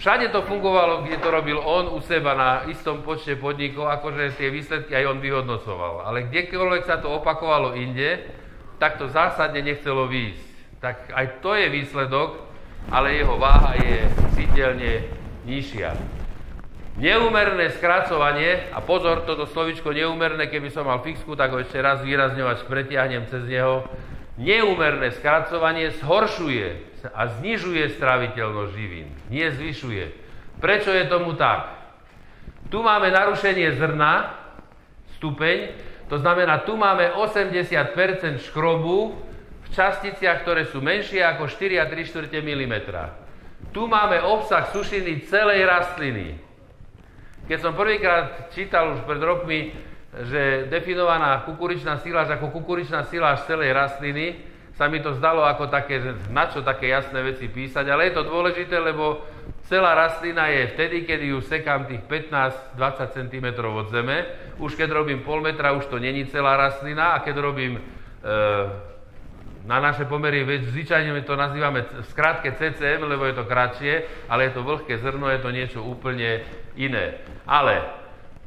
Všade to fungovalo, kde to robil on u seba na istom počte podnikov, akože tie výsledky aj on vyhodnocoval. Ale kdekoľvek sa to opakovalo inde, tak to zásadne nechcelo výjsť. Tak aj to je výsledok, ale jeho váha je citeľne nižšia. Neúmerné skracovanie, a pozor, toto slovičko neúmerné, keby som mal fixku, tak ho ešte raz výrazňovať, pretiahnem cez neho. Neúmerné skracovanie zhoršuje a znižuje stráviteľnosť živín, nie zvyšuje. Prečo je tomu tak? Tu máme narušenie zrna, stupeň, to znamená, tu máme 80% škrobu v časticiach, ktoré sú menšie ako 4 3/4 mm. Tu máme obsah sušiny celej rastliny. Keď som prvýkrát čítal už pred rokmi, že definovaná kukuričná siláž ako kukuričná siláž celej rastliny, sa mi to zdalo ako také, že na čo také jasné veci písať, ale je to dôležité, lebo celá rastlina je vtedy, keď ju sekám tých 15-20 cm od zeme. Už keď robím pol metra, už to není celá rastlina, a keď robím na naše pomery, zvyčajne to nazývame v skratke CCM, lebo je to kratšie, ale je to vlhké zrno, je to niečo úplne iné. Ale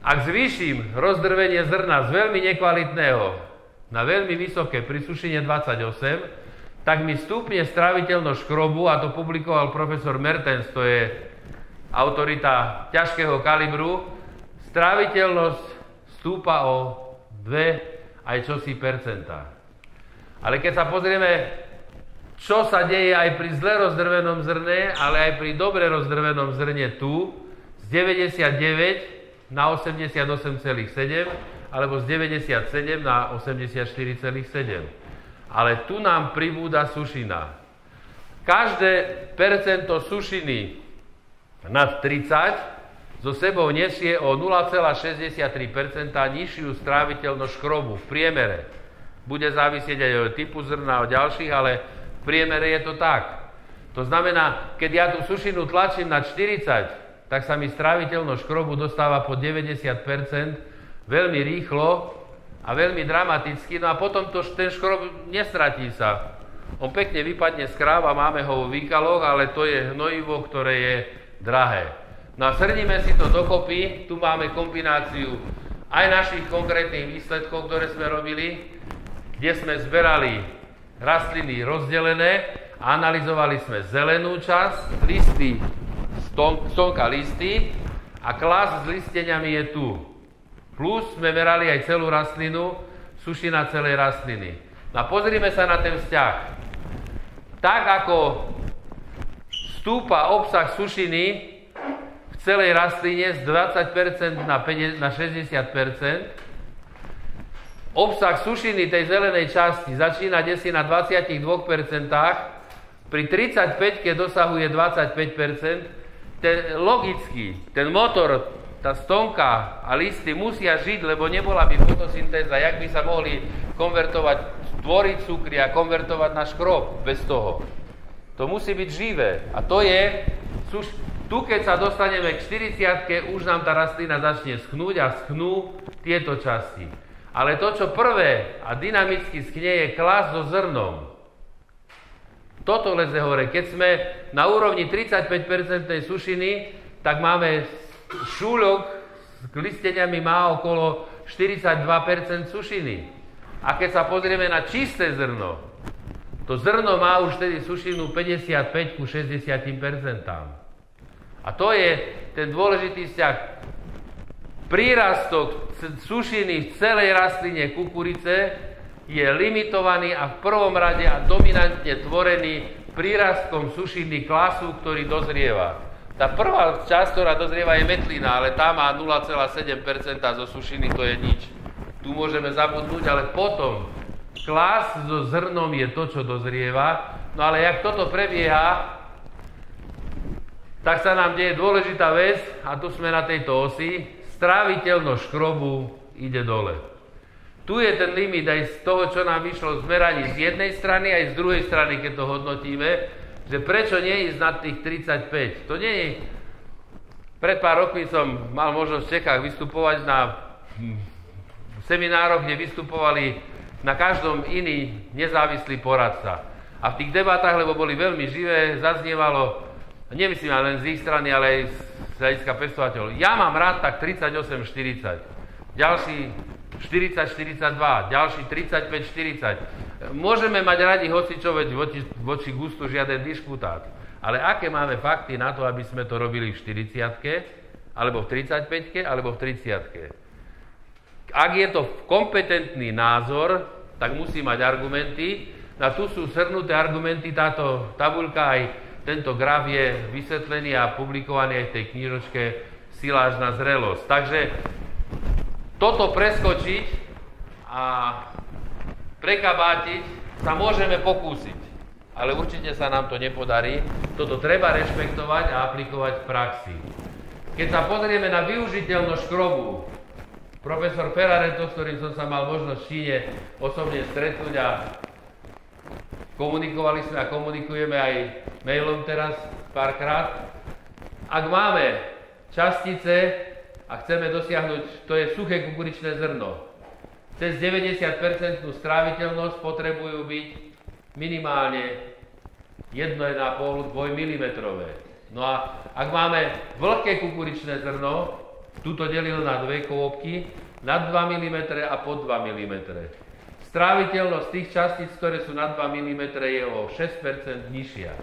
ak zvýšim rozdrvenie zrna z veľmi nekvalitného na veľmi vysoké pri sušine 28, tak mi stúpne stráviteľnosť škrobu, a to publikoval profesor Mertens, to je autorita ťažkého kalibru. Stráviteľnosť stúpa o 2 aj čosi percentá. Ale keď sa pozrieme, čo sa deje aj pri zle rozdrvenom zrne, ale aj pri dobre rozdrvenom zrne tu, z 99 na 88,7, alebo z 97 na 84,7. Ale tu nám pribúda sušina. Každé percento sušiny nad 30 so sebou nesie o 0,63% nižšiu stráviteľnosť škrobu v priemere. Bude závisieť aj od typu zrna, od ďalších, ale v priemere je to tak. To znamená, keď ja tú sušinu tlačím na 40, tak sa mi stráviteľnosť škrobu dostáva po 90%, veľmi rýchlo a veľmi dramaticky, no a potom ten škrob nestratí sa. On pekne vypadne z kráv a máme ho vo výkaloch, ale to je hnojivo, ktoré je drahé. No a srdíme si to dokopy, tu máme kombináciu aj našich konkrétnych výsledkov, ktoré sme robili, kde sme zberali rastliny rozdelené a analyzovali sme zelenú časť, listy, stonka listy, a klas s listeniami je tu. Plus sme merali aj celú rastlinu, sušina celej rastliny. No a pozrime sa na ten vzťah. Tak ako stúpa obsah sušiny v celej rastline z 20% na 60%, obsah sušiny tej zelenej časti začína desi na 22%, pri 35-ke dosahuje 25%, ten motor, tá stonka a listy musia žiť, lebo nebola by fotosyntéza, jak by sa mohli konvertovať, tvoriť cukry a konvertovať na škrob bez toho. To musí byť živé. A to je, tu keď sa dostaneme k 40-ke, už nám tá rastlina začne schnúť a schnú tieto časti. Ale to, čo prvé a dynamicky schnie, je klas so zrnom. Toto leze hore. Keď sme na úrovni 35% sušiny, tak máme šúľok s listeniami má okolo 42% sušiny. A keď sa pozrieme na čisté zrno, to zrno má už tedy sušinu 55 ku 60%. A to je ten dôležitý vzťah. Prírastok sušiny v celej rastline kukurice je limitovaný a v prvom rade a dominantne tvorený prírastkom sušiny klasu, ktorý dozrieva. Tá prvá časť, ktorá dozrieva, je metlina, ale tá má 0,7% zo sušiny, to je nič. Tu môžeme zabudnúť, ale potom klas so zrnom je to, čo dozrieva. No ale jak toto prebieha, tak sa nám deje dôležitá vec, a tu sme na tejto osi, stráviteľnosť škrobu ide dole. Tu je ten limit aj z toho, čo nám vyšlo z meraní z jednej strany, aj z druhej strany, keď to hodnotíme, že prečo nie ísť nad tých 35. To nie je... Pred pár rokmi som mal možnosť v Čechách vystupovať na seminároch, kde vystupovali na každom iný nezávislý poradca. A v tých debatách, lebo boli veľmi živé, zaznievalo, nemyslím len z ich strany, ale aj z hľadiska pestovateľov. Ja mám rád tak 38-40. Ďalší 40-42, ďalší 35-40. Môžeme mať radi hocičo, veď voči gustu žiaden disputát. Ale aké máme fakty na to, aby sme to robili v 40-ke, alebo v 35-ke, alebo v 30-ke? Ak je to kompetentný názor, tak musí mať argumenty. A tu sú shrnuté argumenty, táto tabuľka aj tento graf je vysvetlený a publikovaný aj v tej knižočke Silážna zrelosť. Takže toto preskočiť a prekabátiť sa môžeme pokúsiť, ale určite sa nám to nepodarí. Toto treba rešpektovať a aplikovať v praxi. Keď sa pozrieme na využiteľnosť škrobu, profesor Ferrareto, s ktorým som sa mal možnosť v Číne osobne stretnúť a komunikovali sme a komunikujeme aj mailom teraz párkrát. Ak máme častice a chceme dosiahnuť, to je suché kukuričné zrno, cez 90% stráviteľnosť potrebujú byť minimálne 1,5-2 mm. No a ak máme vlhké kukuričné zrno, tuto delil na dve kôpky, nad 2 mm a pod 2 mm. Stráviteľnosť tých častíc, ktoré sú nad 2 mm, je o 6% nižšia.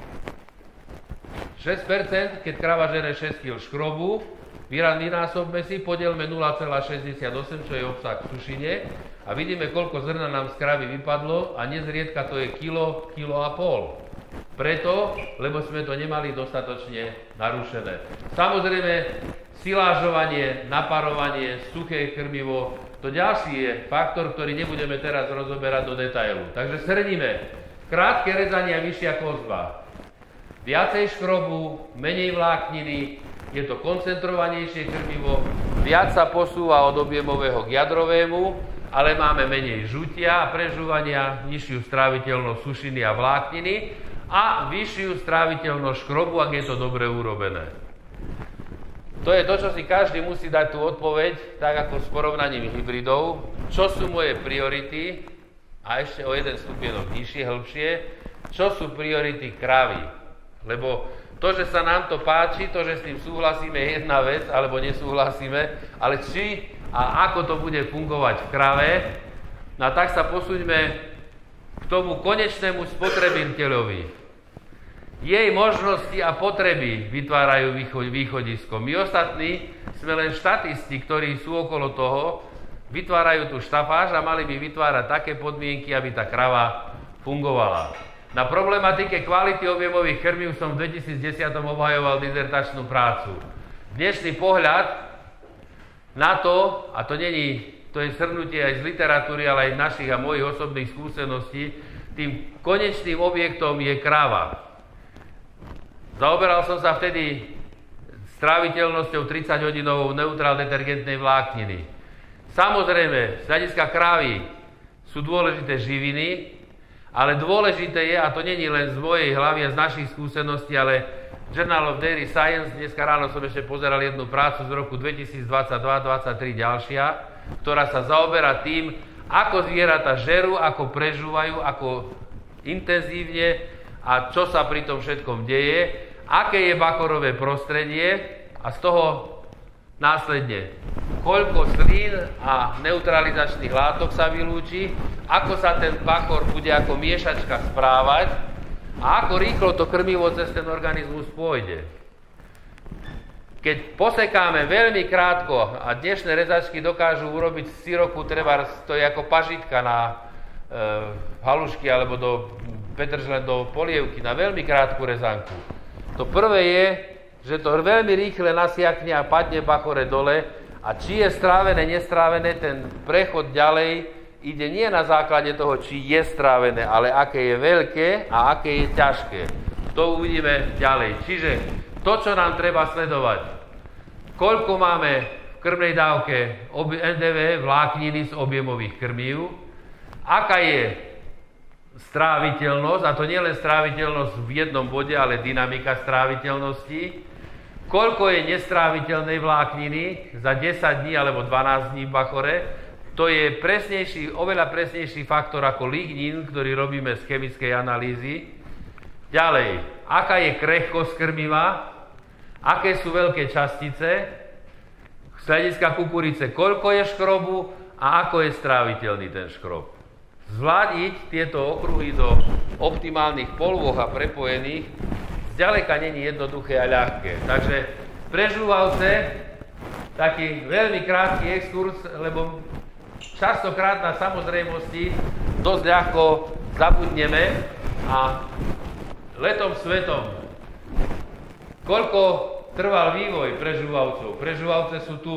6%, keď krava žere 6 kg škrobu, vynásobme si, podielme 0,68, čo je obsah v sušine, a vidíme, koľko zrna nám z kravy vypadlo, a nezriedka to je kilo a pol. Preto, lebo sme to nemali dostatočne narušené. Samozrejme, silážovanie, naparovanie, suché krmivo, to ďalší je faktor, ktorý nebudeme teraz rozoberať do detailu. Takže shrníme. Krátke rezanie a vyššia kozba. Viacej škrobu, menej vlákniny, je to koncentrovanejšie krmivo, viac sa posúva od objemového k jadrovému, ale máme menej žutia a prežúvania, nižšiu stráviteľnosť sušiny a vlákniny a vyššiu stráviteľnosť škrobu, ak je to dobre urobené. To je to, čo si každý musí dať tú odpoveď, tak ako s porovnaním hybridov, čo sú moje priority, a ešte o jeden stupienok nižšie, hĺbšie, čo sú priority kravy. Lebo to, že sa nám to páči, to, že s tým súhlasíme, je jedna vec, alebo nesúhlasíme, ale či a ako to bude fungovať v krave, no tak sa posúďme k tomu konečnému spotrebiteľovi. Jej možnosti a potreby vytvárajú východisko. My ostatní sme len štatisti, ktorí sú okolo toho, vytvárajú tú štafáž a mali by vytvárať také podmienky, aby tá krava fungovala. Na problematike kvality objemových krmív som v 2010 obhajoval dizertačnú prácu. Dnešný pohľad na to, a to je shrnutie aj z literatúry, ale aj našich a mojich osobných skúseností, tým konečným objektom je krava. Zaoberal som sa vtedy stráviteľnosťou 30-hodinovou neutrál detergentnej vlákniny. Samozrejme, z hľadiska krávy sú dôležité živiny, ale dôležité je, a to není len z mojej hlavy a z našich skúseností, ale Journal of Dairy Science, dneska ráno som ešte pozeral jednu prácu z roku 2022-2023 ďalšia, ktorá sa zaoberá tým, ako zvieratá žerú, ako prežúvajú, ako intenzívne a čo sa pri tom všetkom deje, aké je bakorové prostredie a z toho následne koľko slín a neutralizačných látok sa vylúči, ako sa ten bakor bude ako miešačka správať a ako rýchlo to krmivo cez ten organizmus pôjde. Keď posekáme veľmi krátko a dnešné rezačky dokážu urobiť z syropu trebárs, to je ako pažitka na halušky alebo do petržle, do polievky, na veľmi krátku rezanku. To prvé je, že to veľmi rýchle nasiakne a padne bakore dole a či je strávené, nestrávené, ten prechod ďalej ide nie na základe toho, či je strávené, ale aké je veľké a aké je ťažké. To uvidíme ďalej. Čiže to, čo nám treba sledovať, koľko máme v krmnej dávke NDV, vlákniny z objemových krmív, aká je stráviteľnosť, a to nie len stráviteľnosť v jednom bode, ale dynamika stráviteľnosti, koľko je nestráviteľnej vlákniny za 10 dní alebo 12 dní v bakore, to je oveľa presnejší faktor ako lignín, ktorý robíme z chemickej analýzy. Ďalej, aká je krehkosť krmiva, aké sú veľké častice, z hľadiska kukurice, koľko je škrobu a ako je stráviteľný ten škrob. Zvládiť tieto okruhy do optimálnych polôch a prepojených zďaleka není jednoduché a ľahké. Takže prežúvavce, taký veľmi krátky exkurs, lebo častokrát na samozrejmosti dosť ľahko zabudneme a letom svetom. Koľko trval vývoj prežúvavcov? Prežúvavce sú tu.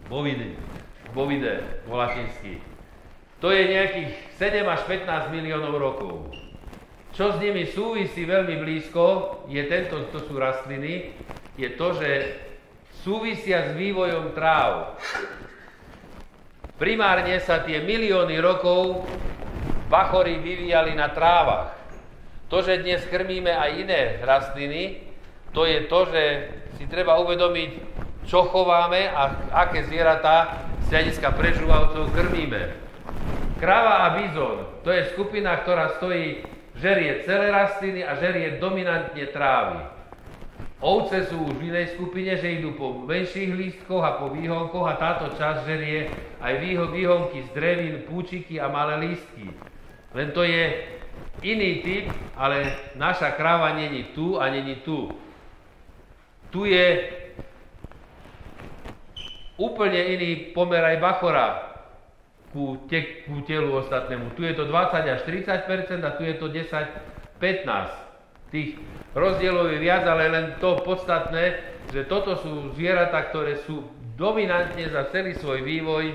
Bovide, po latinsky. To je nejakých 7 až 15 miliónov rokov. Čo s nimi súvisí veľmi blízko, to sú rastliny, je to, že súvisia s vývojom tráv. Primárne sa tie milióny rokov bachory vyvíjali na trávach. To, že dnes krmíme aj iné rastliny, to je to, že si treba uvedomiť, čo chováme a aké zvieratá z hľadiska prežúvavcov krmíme. Krava a bizón, to je skupina, ktorá žerie celé rastliny a žerie dominantne trávy. Ovce sú už v inej skupine, že idú po menších lístkoch a po výhonkoch a táto časť žerie aj výhonky z drevín, púčiky a malé lístky. Len to je iný typ, ale naša krava není tu a není tu. Tu je úplne iný pomer aj bachora ku telu ostatnému. Tu je to 20 až 30% a tu je to 10-15%. Tých rozdielov je viac, ale len to podstatné, že toto sú zvieratá, ktoré sú dominantne za celý svoj vývoj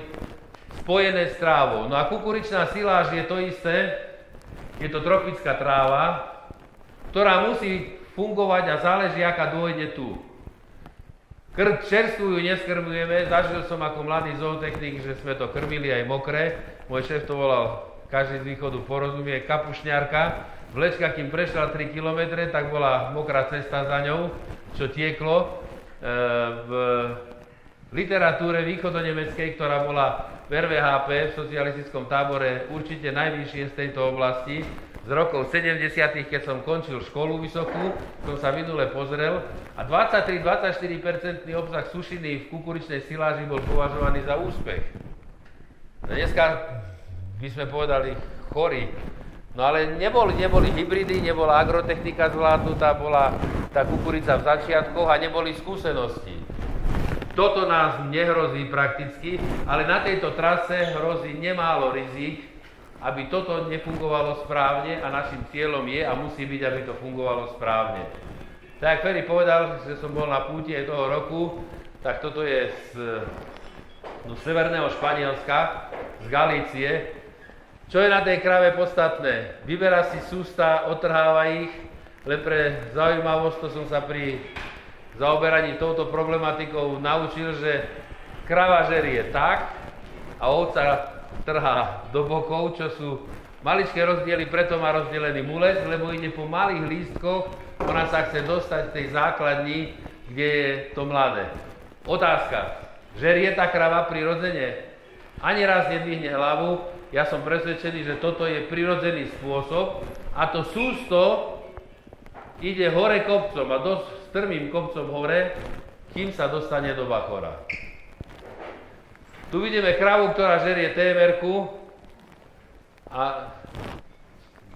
spojené s trávou. No a kukuričná siláž je to isté, je to tropická tráva, ktorá musí fungovať a záleží, aká dôjde tu. Čerstvú ju neskrmujeme, zažil som ako mladý zootechnik, že sme to krmili aj mokré. Môj šéf to volal, každý z východu porozumie, kapušňarka. Vlečka, kým prešla 3 km, tak bola mokrá cesta za ňou, čo tieklo. V literatúre východonemeckej, ktorá bola v RVHP, v socialistickom tábore, určite najvyššie z tejto oblasti, z rokov 70., keď som končil školu vysokú, som sa minule pozrel a 23-24% obsah sušiny v kukuričnej siláži bol považovaný za úspech. Dneska by sme povedali chorí. No ale neboli hybridy, nebola agrotechnika zvládnutá, bola tá kukurica v začiatkoch a neboli skúsenosti. toto nás nehrozí prakticky, ale na tejto trase hrozí nemálo rizík, aby toto nefungovalo správne a našim cieľom je a musí byť, aby to fungovalo správne. Tak Ferry povedal, že som bol na púti aj toho roku, tak toto je z severného Španielska, z Galície. Čo je na tej krave podstatné? Vyberá si sústa, otrháva ich, len pre zaujímavosť to som sa pri zaoberaní touto problematikou naučil, že krava žerie tak a ovca trhá do bokov, čo sú maličké rozdiely, preto má rozdelený mulec, lebo ide po malých lístkoch, ona sa chce dostať z tej základni, kde je to mladé. Otázka. Žerie tá krava prirodzene? Ani raz nedvihne hlavu. Ja som presvedčený, že toto je prirodzený spôsob a to sústo ide hore kopcom a dosť strmým kopcom hore, kým sa dostane do bachora. Tu vidíme kravu, ktorá žerie TMR-ku a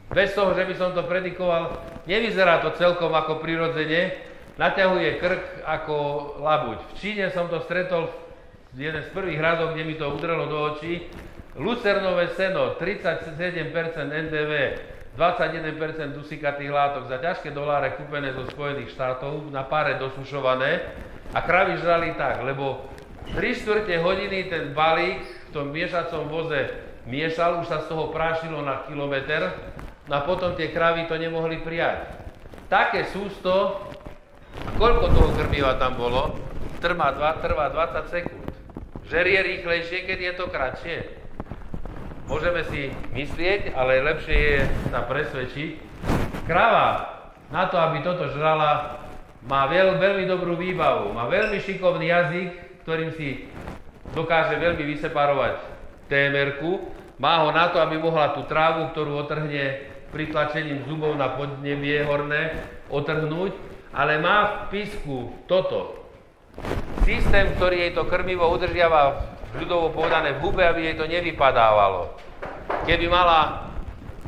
bez toho, že by som to predikoval, nevyzerá to celkom ako prirodzene, naťahuje krk ako labuť. V Číne som to stretol jeden z prvých radov, kde mi to udrelo do očí. Lucernové seno, 37% NDV, 21% dusikatých látok, za ťažké doláre kúpené zo Spojených štátov, na páre dosušované a kravy žrali tak, lebo 3/4 hodiny ten balík v tom miešacom voze miešal, už sa z toho prášilo na kilometr, no a potom tie kravy to nemohli prijať. Také sústo, a koľko toho krmiva tam bolo, trvá 20 sekúnd. Žerie rýchlejšie, keď je to kratšie. Môžeme si myslieť, ale lepšie je sa presvedčiť. Krava na to, aby toto žrala, má veľmi dobrú výbavu, má veľmi šikovný jazyk, ktorým si dokáže veľmi vyseparovať TMR-ku. Má ho na to, aby mohla tú trávu, ktorú otrhne pritlačením zubov na podnebie horné, otrhnúť, ale má v písku toto. Systém, ktorý jej to krmivo udržiava, ľudovo povedané, v hube, aby jej to nevypadávalo.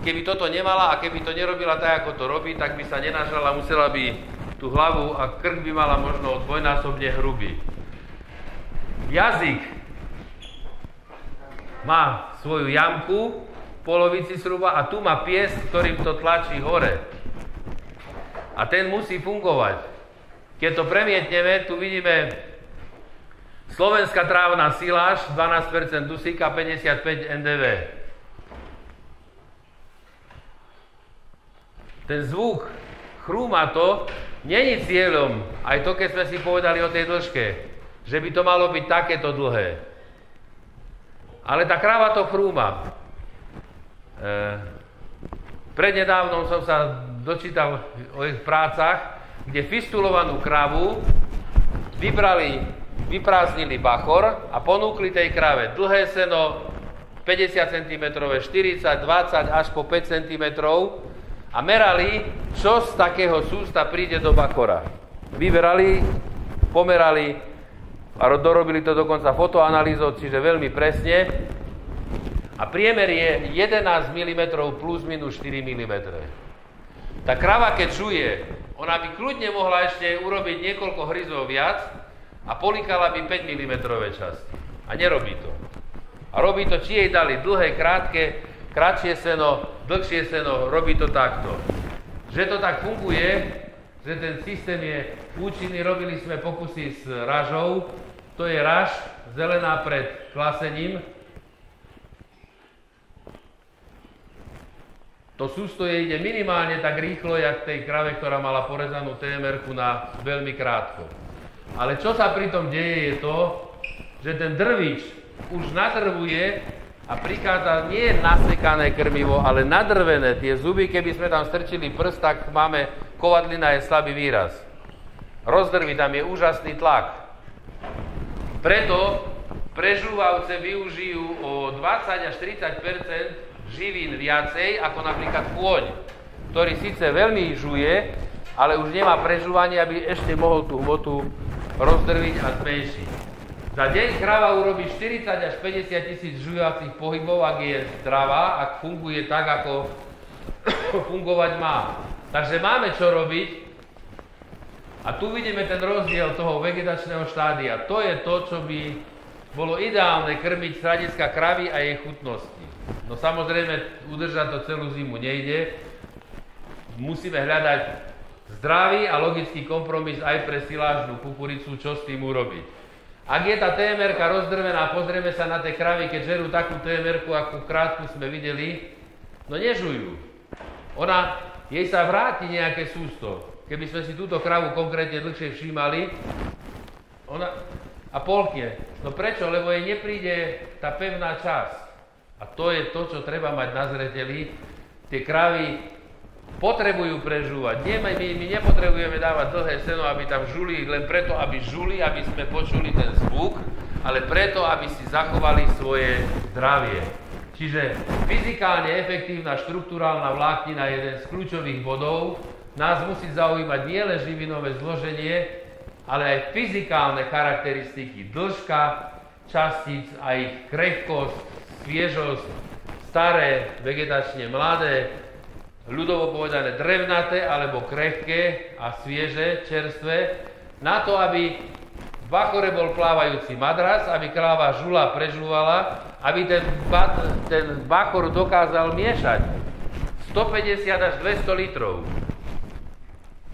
Keby toto nemala a keby to nerobila tak, ako to robí, tak by sa nenažrala, musela by tú hlavu a krk by mala možno dvojnásobne hrubý. Jazyk má svoju jamku, polovici zhruba, a tu má piesť, ktorým to tlačí hore. A ten musí fungovať. Keď to premietneme, tu vidíme slovenská trávna siláž, 12% dusíka, 55 NDV. Ten zvuk chrúma to, není cieľom, aj to, keď sme si povedali o tej dĺžke, že by to malo byť takéto dlhé. Ale tá kráva to chrúma. Prednedávnom som sa dočítal o ich prácach, kde fistulovanú kravu vyprázdnili bachor a ponúkli tej krave dlhé seno, 50 cm, 40, 20 až po 5 cm a merali, čo z takého sústa príde do bachora. Vyberali, pomerali a dorobili to dokonca fotoanalýzou, čiže veľmi presne. A priemer je 11 mm plus minus 4 mm. Tá krava, keď čuje, ona by kľudne mohla ešte urobiť niekoľko hryzov viac a políkala by 5 mm časti. A nerobí to. A robí to, či jej dali dlhé, krátke, kratšie seno, dlhšie seno, robí to takto. Že to tak funguje, že ten systém je účinný, robili sme pokusy s ražou, to je raž, zelená pred klasením. To sústo ide minimálne tak rýchlo, jak tej krave, ktorá mala porezanú TMR-ku na veľmi krátko. Ale čo sa pri tom deje je to, že ten drvič už nadrvuje a prichádza nie nasekané krmivo, ale nadrvené. Tie zuby, keby sme tam strčili prst, tak máme, kovadlina je slabý výraz. Rozdrví, tam je úžasný tlak. Preto prežúvavce využijú o 20 až 30% živín viacej, ako napríklad kôň, ktorý síce veľmi žuje, ale už nemá prežúvanie, aby ešte mohol tú hmotu rozdrviť a zmenšiť. Za deň krava urobí 40 až 50 tisíc žujúcich pohybov, ak je zdravá, ak funguje tak, ako fungovať má. Takže máme čo robiť. A tu vidíme ten rozdiel toho vegetačného štádia. To je to, čo by bolo ideálne krmiť z hľadiska kravy a jej chutnosti. No samozrejme, udržať to celú zimu nejde. Musíme hľadať zdravý a logický kompromis aj pre silážnú kukuricu, čo s tým urobiť. Ak je tá TMR-ka rozdrvená, pozrieme sa na tie kravy, keď žerú takú TMR-ku, akú krátku sme videli, no nežujú. Jej sa vráti nejaké sústo. Keby sme si túto kravu konkrétne dlhšie všímali, a polkne. No prečo? Lebo jej nepríde tá pevná časť. A to je to, čo treba mať na zreteli. Tie kravy potrebujú prežúvať. My nepotrebujeme dávať dlhé seno, aby tam žuli, len preto, aby žuli, aby sme počuli ten zvuk, ale preto, aby si zachovali svoje zdravie. Čiže fyzikálne efektívna štruktúrálna vláknina je jeden z kľúčových bodov. Nás musí zaujímať nielen živinové zloženie, ale aj fyzikálne charakteristiky, dĺžka častíc a ich krehkosť, sviežosť, staré, vegetačne mladé, ľudovo povedané drevnaté alebo krehké a svieže, čerstvé, na to, aby v bachore bol plávajúci madras, aby kráva žula, prežúvala, aby ten bachor dokázal miešať 150 až 200 litrov.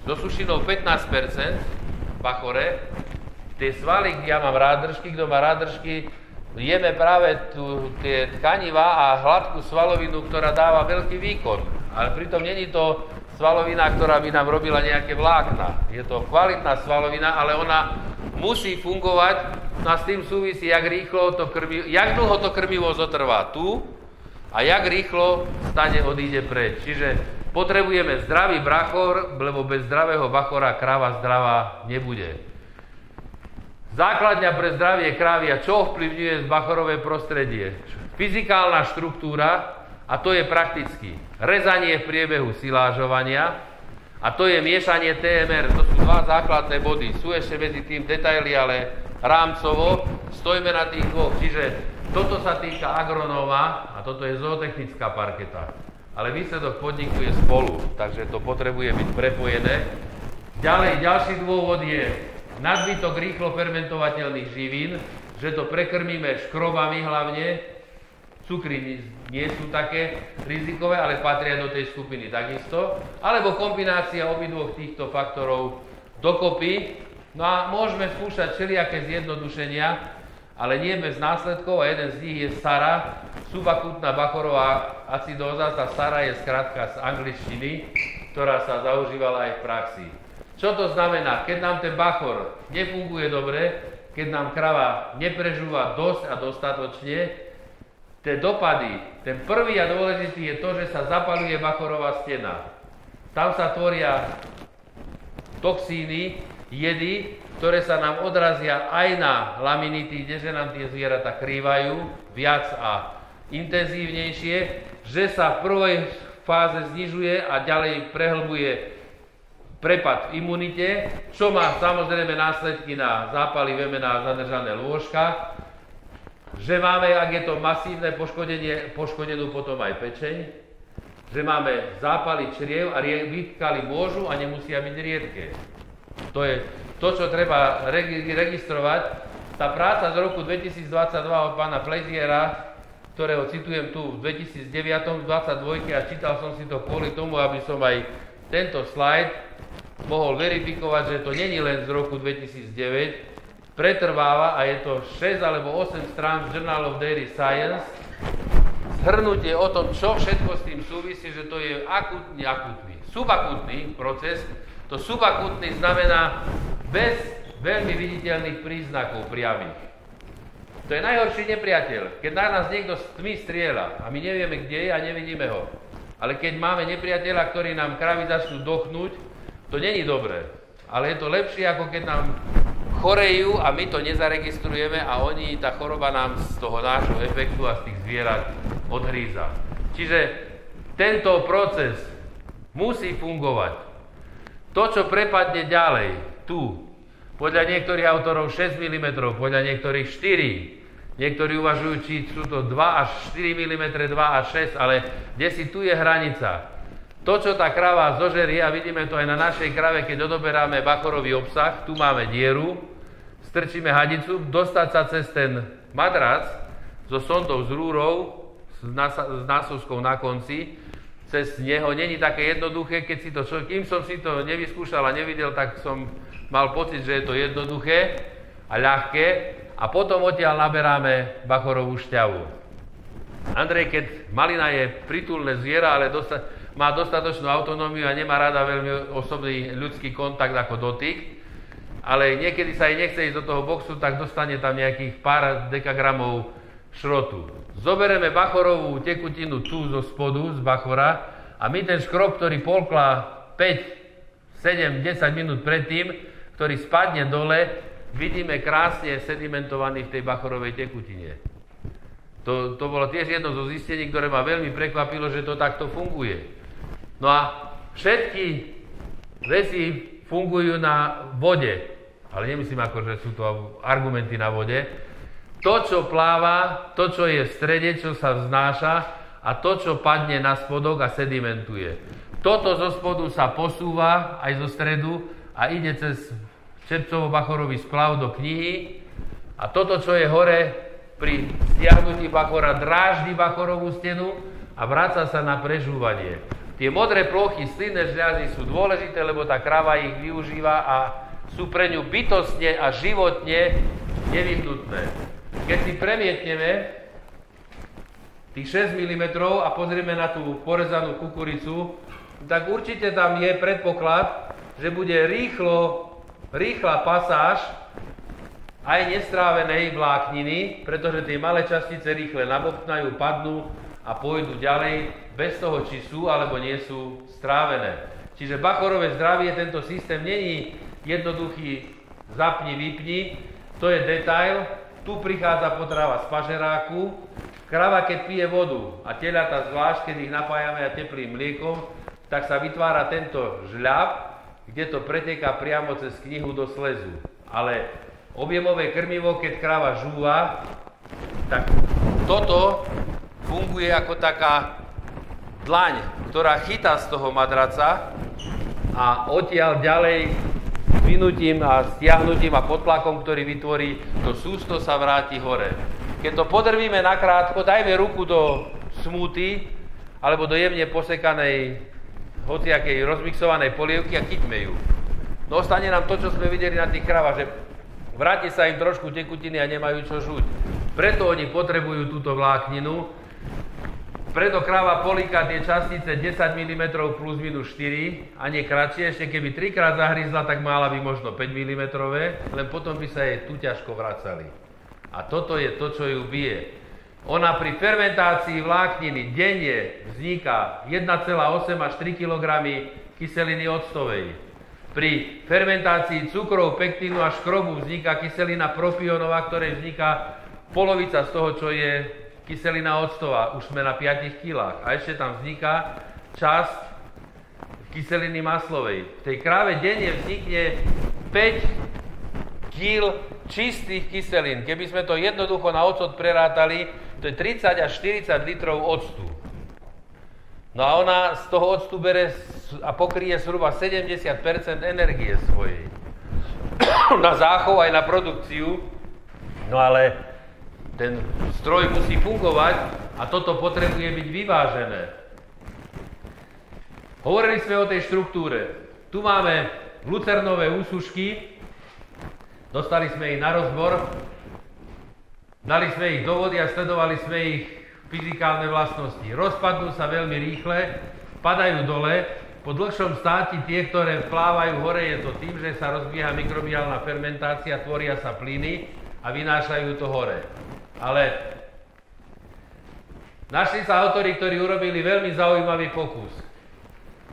So sušinou 15% v bachore. Tie svaly, ja mám rádržky, kto má rádržky, jeme práve tie tkanivá a hladkú svalovinu, ktorá dáva veľký výkon. Ale pritom není to svalovina, ktorá by nám robila nejaké vlákna. Je to kvalitná svalovina, ale ona musí fungovať, no a s tým súvisí, jak dlho to krmivo zotrvá tu a jak rýchlo stane odíde preč. Čiže potrebujeme zdravý bachor, lebo bez zdravého bachora kráva zdravá nebude. Základňa pre zdravie krávy a čo ovplyvňuje bachorové prostredie? Fyzikálna štruktúra, a to je prakticky rezanie v priebehu silážovania, a to je miešanie TMR. To sú dva základné body. Sú ešte medzi tým detaily, ale rámcovo stojíme na tých dvoch. Čiže toto sa týka agronóma a toto je zootechnická parketa. Ale výsledok podniku je spolu, takže to potrebuje byť prepojené. Ďalší dôvod je nadbytok rýchlo fermentovateľných živín, že to prekrmíme škrobami hlavne. Cukry nie sú také rizikové, ale patria do tej skupiny takisto. Alebo kombinácia obidvoch týchto faktorov dokopy. No a môžeme skúšať všelijaké zjednodušenia, ale nie bez následkov, a jeden z nich je SARA, subakútna bachorová acidóza. Tá SARA je skratka z angličtiny, ktorá sa zaužívala aj v praxi. Čo to znamená? Keď nám ten bachor nefunguje dobre, keď nám krava neprežúva dosť a dostatočne, tie dopady, ten prvý a dôležitý je to, že sa zapaľuje bachorová stena. Tam sa tvoria toxíny, jedy, ktoré sa nám odrazia aj na laminitíde, že nám tie zvieratá krývajú viac a intenzívnejšie, že sa v prvej fáze znižuje a ďalej prehlbuje prepad v imunite, čo má samozrejme následky na zápaly vemena a zadržané lôžka, že máme, ak je to masívne poškodenie, poškodenú potom aj pečeň, že máme zápaly čriev a výtkaly môžu a nemusia byť riedke. To je to, čo treba registrovať. Tá práca z roku 2022 od pána Pleziera, ktorého citujem tu v 2009, 22 a čítal som si to kvôli tomu, aby som aj tento slajd mohol verifikovať, že to není len z roku 2009, pretrváva a je to 6 alebo 8 strán v Journal of Dairy Science, zhrnutie o tom, čo všetko s tým súvisí, že to je subakútny proces. To subakútny znamená bez veľmi viditeľných príznakov priamých. To je najhorší nepriateľ. Keď na nás niekto z tmy strieľa a my nevieme, kde je a nevidíme ho. Ale keď máme nepriateľa, ktorý nám kravy začnú dochnúť, to není dobré. Ale je to lepšie, ako keď nám chorejú a my to nezaregistrujeme a tá choroba nám z toho nášho efektu a z tých zvierat odhríza. Čiže tento proces musí fungovať. To, čo prepadne ďalej, tu, podľa niektorých autorov 6 mm, podľa niektorých 4, niektorí uvažujú, či sú to 2 až 4 mm, 2 až 6, ale kde si tu je hranica. To, čo tá krava zožerie, a vidíme to aj na našej krave, keď odoberáme bachorový obsah, tu máme dieru, strčíme hadicu, dostať sa cez ten madrac so sondou, s rúrou, s násoskou na konci, cez neho není také jednoduché, keď si to kým som si to nevyskúšal a nevidel, tak som mal pocit, že je to jednoduché a ľahké, a potom odtiaľ naberáme bachorovú šťavu. Andrej, keď malina je pritulné zviera, ale má dostatočnú autonómiu a nemá rada veľmi osobný ľudský kontakt ako dotyk, ale niekedy sa jej nechce ísť do toho boxu, tak dostane tam nejakých pár dekagramov šrotu. Zobereme bachorovú tekutinu tu zo spodu, z bachora, a my ten škrob, ktorý polkla 5, 7, 10 minút predtým, ktorý spadne dole, vidíme krásne sedimentovaný v tej bachorovej tekutine. To bolo tiež jedno zo zistení, ktoré ma veľmi prekvapilo, že to takto funguje. No a všetky veci fungujú na vode, ale nemyslím ako, že sú to argumenty na vode. To, čo pláva, to, čo je v strede, čo sa vznáša, a to, čo padne na spodok a sedimentuje. Toto zo spodu sa posúva aj zo stredu a ide cez čepcovo-bachorový splav do knihy, a toto, čo je hore, pri stiahnutí bachora dráždi bachorovú stenu a vráca sa na prežúvanie. Tie modré plochy, slynné žľazy sú dôležité, lebo tá krava ich využíva a sú pre ňu bytostne a životne nevyhnutné. Keď si premietneme tých 6 mm a pozrieme na tú porezanú kukuricu, tak určite tam je predpoklad, že bude rýchla pasáž aj nestrávenej vlákniny, pretože tie malé častice rýchle nabobtnajú, padnú a pôjdu ďalej bez toho, či sú alebo nie sú strávené. Čiže bachorové zdravie, tento systém není jednoduchý zapni, vypni, to je detail. Tu prichádza potrava z pažeráku. Krava, keď pije vodu, a teľatá zvlášť, keď ich napájame a teplým mliekom, tak sa vytvára tento žľab, kde to preteká priamo cez knihu do slezu. Ale objemové krmivo, keď krava žúva, tak toto funguje ako taká dlaň, ktorá chytá z toho madraca a odtiaľ ďalej vynutím a stiahnutím a podtlakom, ktorý vytvorí, to sústo sa vráti hore. Keď to podrvíme nakrátko, dajme ruku do smúty alebo do jemne posekanej hociakej rozmixovanej polievky a chyťme ju. No ostane nám to, čo sme videli na tých kravách, že vráti sa im trošku tekutiny a nemajú čo žuť. Preto oni potrebujú túto vlákninu. Preto krava políka tie častice 10 mm plus minus 4 a nie kratšie. Ešte keby 3-krát zahryzla, tak mala by možno 5 mm, len potom by sa jej tu ťažko vracali. A toto je to, čo ju bije. Ona pri fermentácii vlákniny denne vzniká 1,8 až 3 kg kyseliny octovej. Pri fermentácii cukrov, pektínu a škrobu vzniká kyselina propionová, ktorej vzniká polovica z toho, čo je kyselina octová. Už sme na 5 kg. A ešte tam vzniká časť kyseliny maslovej. V tej kráve denne vznikne 5 kg čistých kyselín. Keby sme to jednoducho na ocot prerátali, to je 30 až 40 litrov octu. No a ona z toho octu bere a pokryje zhruba 70% energie svojej. Na záchov aj na produkciu. No ale ten stroj musí fungovať a toto potrebuje byť vyvážené. Hovorili sme o tej štruktúre. Tu máme lucernové úsušky, dostali sme ich na rozbor, dali sme ich do vody a sledovali sme ich fyzikálne vlastnosti. Rozpadnú sa veľmi rýchle, padajú dole, po dlhšom státi tie, ktoré plávajú hore, je to tým, že sa rozbieha mikrobiálna fermentácia, tvoria sa plyny a vynášajú to hore. Ale našli sa autori, ktorí urobili veľmi zaujímavý pokus.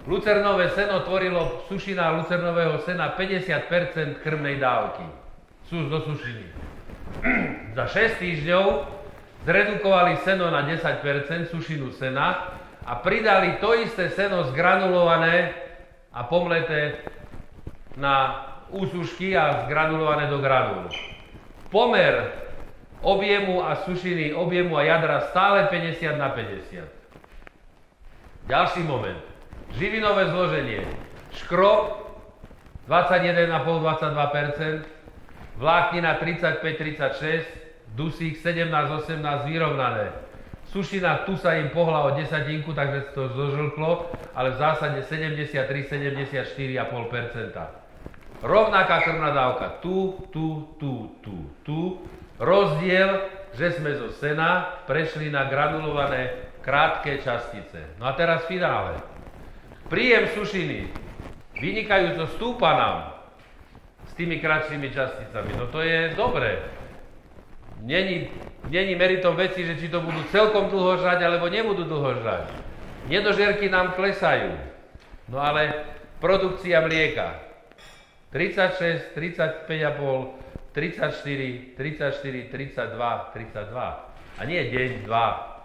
Lucernové seno tvorilo sušina lucernového sena 50% krmnej dávky. Zo sušiny. Za 6 týždňov zredukovali seno na 10%, sušinu sena, a pridali to isté seno zgranulované a pomleté na úsušky a zgranulované do granul. Pomer objemu a sušiny, objemu a jadra stále 50 na 50. Ďalší moment. Živinové zloženie. Škrob 21,5-22%, vláknina 35-36%, dusík 17-18 vyrovnané. Sušina, tu sa im pohla o desatinku, takže to zožlklo, ale v zásade 73-74,5%. Rovnaká krvná dávka. Tu. Rozdiel, že sme zo sena prešli na granulované krátke častice. No a teraz finále. Príjem sušiny vynikajúco stúpa nám s tými kratšími časticami. No to je dobré. Není meritom veci, že či to budú celkom dlho žrať, alebo nebudú dlho žrať. Nedožerky nám klesajú. No ale produkcia mlieka 36, 35,5, 34, 32. A nie deň, dva.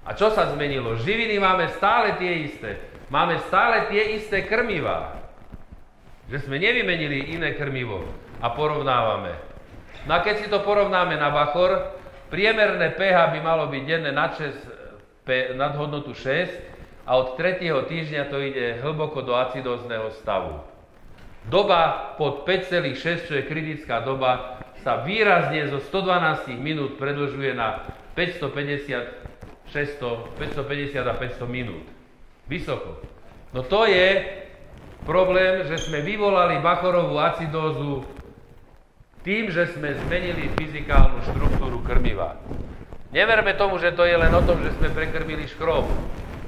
A čo sa zmenilo? Živiny máme stále tie isté. Máme stále tie isté krmivá. Že sme nevymenili iné krmivo a porovnávame. No a keď si to porovnáme na bachor, priemerné pH by malo byť denné nad hodnotu 6 a od 3. týždňa to ide hlboko do acidózneho stavu. Doba pod 5,6, čo je kritická doba, sa výrazne zo 112 minút predĺžuje na 550 a 500 minút. Vysoko. No to je problém, že sme vyvolali bachorovú acidózu tým, že sme zmenili fyzikálnu štruktúru krmiva. Neverme tomu, že to je len o tom, že sme prekrmili škrob.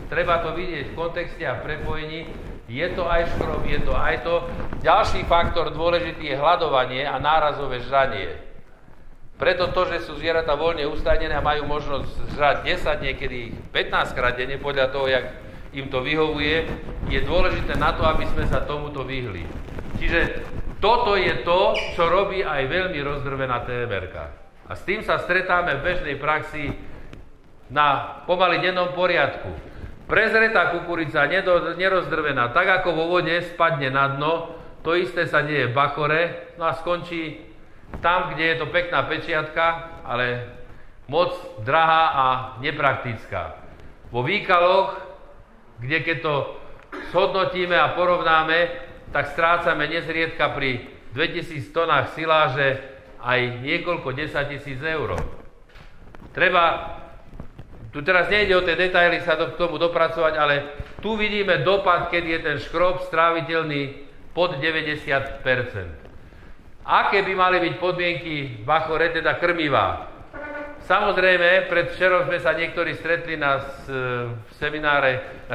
Treba to vidieť v kontexte a v prepojení. Je to aj škrob, je to aj to. Ďalší faktor dôležitý je hladovanie a nárazové žranie. Preto to, že sú zvieratá voľne ustajnené a majú možnosť žrať 10, niekedy 15 krát denne, podľa toho, jak im to vyhovuje, je dôležité na to, aby sme sa tomuto vyhli. Čiže toto je to, čo robí aj veľmi rozdrvená TMR-ka. A s tým sa stretáme v bežnej praxi na pomaly dennom poriadku. Prezretá kukurica, nerozdrvená, tak ako vo vode spadne na dno, to isté sa deje v bachore, no a skončí tam, kde je to pekná pečiatka, ale moc drahá a nepraktická. Vo výkaloch, kde keď to zhodnotíme a porovnáme, tak strácame nezriedka pri 2000 tonách siláže aj niekoľko 10 000 eur. Tu teraz nejde o tie detaily sa k tomu dopracovať, ale tu vidíme dopad, keď je ten škrob stráviteľný pod 90%. Aké by mali byť podmienky v bachore, teda krmivá? Samozrejme, predvčerom sme sa niektorí stretli na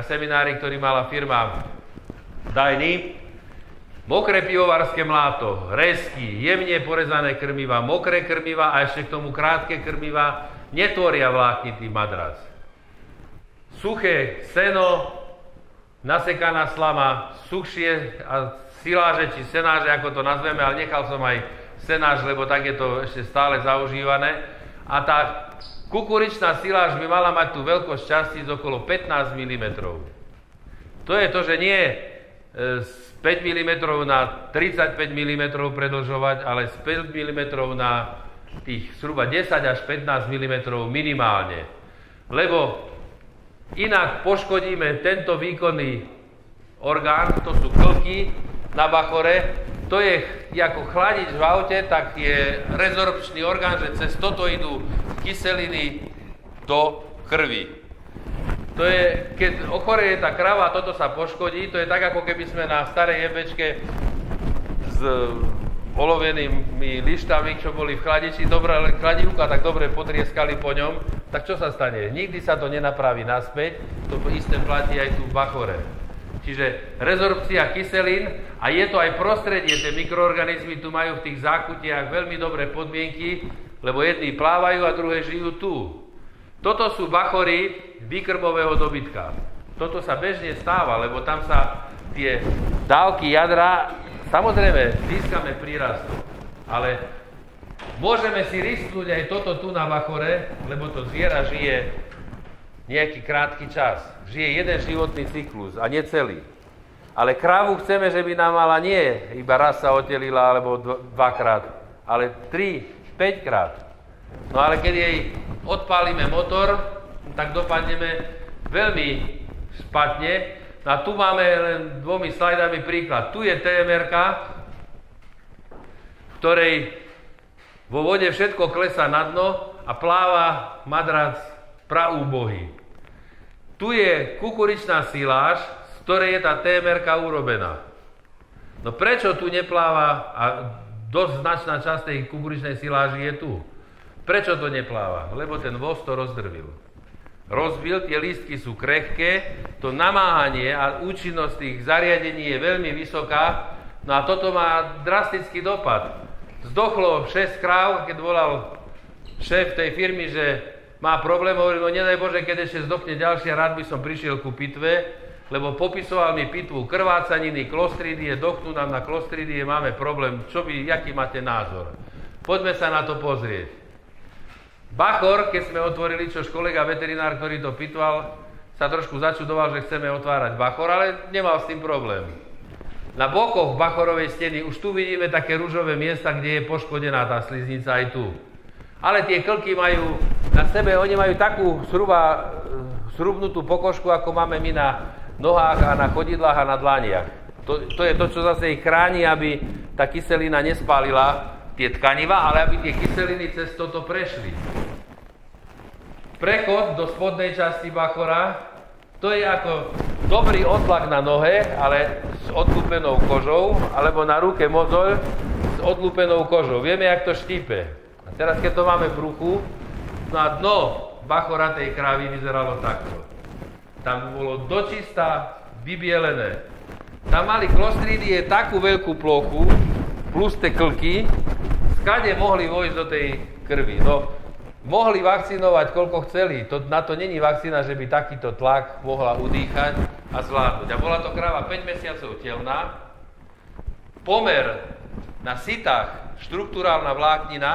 seminári, ktorý mala firma Dajny. Mokré pivovarské mláto, rezky, jemne porezané krmiva, mokré krmiva a ešte k tomu krátke krmiva netvoria vláknitý madras. Suché seno, nasekaná slama, suchšie siláže či senáže, ako to nazveme, ale nechal som aj senáž, lebo tak je to ešte stále zaužívané. A tá kukuričná siláž by mala mať tú veľkosť častíc okolo 15 mm. To je to, že nie z 5 mm na 35 mm predĺžovať, ale z 5 mm na tých zhruba 10 až 15 mm minimálne. Lebo inak poškodíme tento výkonný orgán, to sú klky na bachore, to je ako chladič v aute, tak je rezorpčný orgán, že cez toto idú kyseliny do krvi. To je, keď ochorie tá krava a toto sa poškodí, to je tak, ako keby sme na starej jebečke s olovenými lištami, čo boli v chladiči, dobre kladivka, tak dobre potrieskali po ňom, tak čo sa stane? Nikdy sa to nenapraví naspäť, to isté platí aj tu v bachore. Čiže rezorpcia kyselín a je to aj prostredie, tie mikroorganizmy tu majú v tých zákutiach veľmi dobré podmienky, lebo jedni plávajú a druhé žijú tu. Toto sú bachory výkrmového dobytka. Toto sa bežne stáva, lebo tam sa tie dávky jadra, samozrejme, získame prírastok, ale môžeme si risknúť aj toto tu na bachore, lebo to zviera žije nejaký krátky čas. Žije jeden životný cyklus a nie celý. Ale krávu chceme, že by nám mala nie iba raz sa otelila, alebo dvakrát, ale 3, 5 krát. No ale keď jej odpálime motor, tak dopadneme veľmi špatne No a tu máme len 2 slajdami príklad. Tu je TMR-ka, v ktorej vo vode všetko klesá na dno a pláva madrac praúbohý. Tu je kukuričná siláž, z ktorej je tá TMR-ka urobená. No prečo tu nepláva, a dosť značná časť tej kukuričnej siláži je tu. Prečo to nepláva? Lebo ten voz to rozdrvil. Rozbil, tie lístky sú krehké, to namáhanie a účinnosť tých zariadení je veľmi vysoká, no a toto má drastický dopad. Zdochlo 6 kráv, keď volal šéf tej firmy, že má problém, hovoril, no nedaj Bože, keď ešte zdochne ďalšia, rád by som prišiel ku pitve, lebo popisoval mi pitvu krvácaniny, klostridie, dochnú nám na klostridie, máme problém, aký máte názor? Poďme sa na to pozrieť. Bachor, keď sme otvorili, čož kolega veterinár, ktorý to pitval, sa trošku začudoval, že chceme otvárať Bachor, ale nemal s tým problém. Na bokoch Bachorovej steny už tu vidíme také ružové miesta, kde je poškodená tá sliznica aj tu. Ale tie klky majú na sebe, oni majú takú srubnutú pokožku, ako máme my na nohách a na chodidlách a na dlaniach. To je to, čo zase ich chráni, aby tá kyselina nespálila tie tkaniva, ale aby tie kyseliny cez toto prešli. Prechod do spodnej časti Bachora, to je ako dobrý odtlak na nohe, ale s odlúpenou kožou, alebo na ruke mozoľ s odlúpenou kožou. Vieme, jak to štípe. A teraz, keď to máme v bruchu, no a dno Bachora tej krávy vyzeralo takto. Tam bolo dočista vybielené. Tam mali klostridie takú veľkú plochu, plus tie klky, skade mohli vojsť do tej krvi. No, mohli vakcinovať, koľko chceli. Na to není vakcína, že by takýto tlak mohla udýchať a zvládnuť. A bola to kráva 5 mesiacov telná. Pomer na sitách, štruktúrálna vláknina,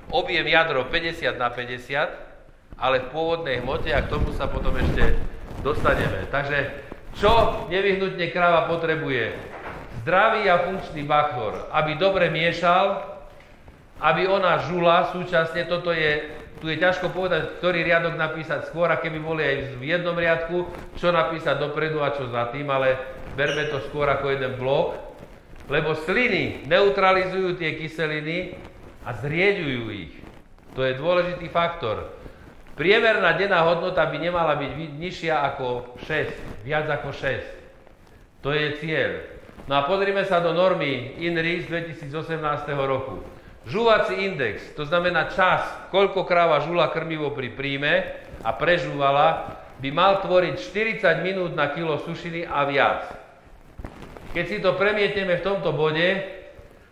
objem jadro 50/50, ale v pôvodnej hmote, a k tomu sa potom ešte dostaneme. Takže, čo nevyhnutne kráva potrebuje? Zdravý a funkčný Bachor, aby dobre miešal, aby ona žula súčasne, tu je ťažko povedať, ktorý riadok napísať skôr, a keby boli aj v jednom riadku, čo napísať dopredu a čo za tým, ale berme to skôr ako jeden blok, lebo sliny neutralizujú tie kyseliny a zrieďujú ich. To je dôležitý faktor. Priemerná denná hodnota by nemala byť nižšia ako 6, viac ako 6. To je cieľ. No a pozrime sa do normy INRI z 2018 roku. Žúvací index, to znamená čas, koľko kráva žula krmivo pri príjme a prežúvala, by mal tvoriť 40 minút na kilo sušiny a viac. Keď si to premietneme v tomto bode,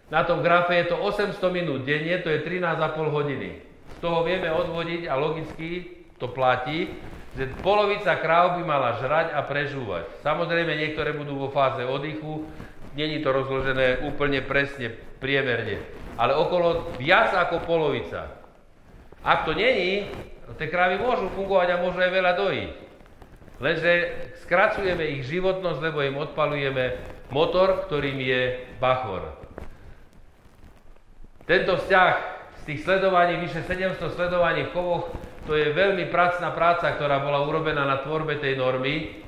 na tom grafe je to 800 minút denne, to je 13,5 hodiny. Z toho vieme odvodiť a logicky to platí, že polovica kráv by mala žrať a prežúvať. Samozrejme, niektoré budú vo fáze oddychu, není to rozložené úplne presne, priemerne, ale okolo viac ako polovica. Ak to není, tie krávy môžu fungovať a môžu aj veľa dojiť. Lenže skracujeme ich životnosť, lebo im odpalujeme motor, ktorým je Bachor. Tento vzťah z tých sledovaní, vyše 700 sledovaní v chovoch, to je veľmi pracná práca, ktorá bola urobená na tvorbe tej normy.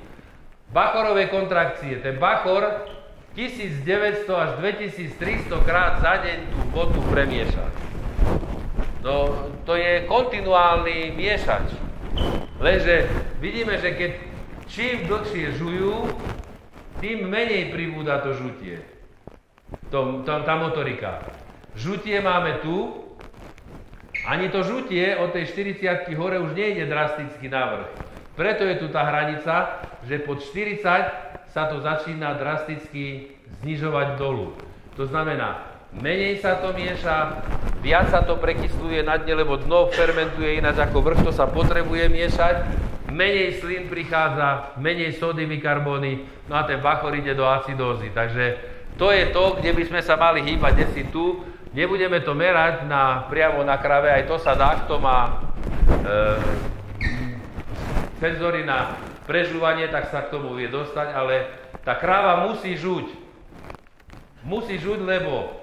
Bachorové kontrakcie. Ten Bachor 1900 až 2300 krát za deň tú vodu premieša. No, to je kontinuálny miešač. Lenže vidíme, že keď čím dlhšie žujú, tým menej pribúda to žutie. Tá motorika. Žutie máme tu. Ani to žutie od tej 40-ky hore už nejde drasticky navrch. Preto je tu tá hranica, že pod 40 sa to začína drasticky znižovať dolu. To znamená, menej sa to mieša, viac sa to prekysluje na dne, lebo dno fermentuje ináč ako vrch, to sa potrebuje miešať, menej slín prichádza, menej sódy, bikarbóny, no a ten Bachor ide do acidózy. Takže to je to, kde by sme sa mali hýbať, kde si tu. Nebudeme to merať priamo na krave, aj to sa dá, kto má senzory na prežúvanie, tak sa k tomu vie dostať, ale tá kráva musí žuť. Musí žuť, lebo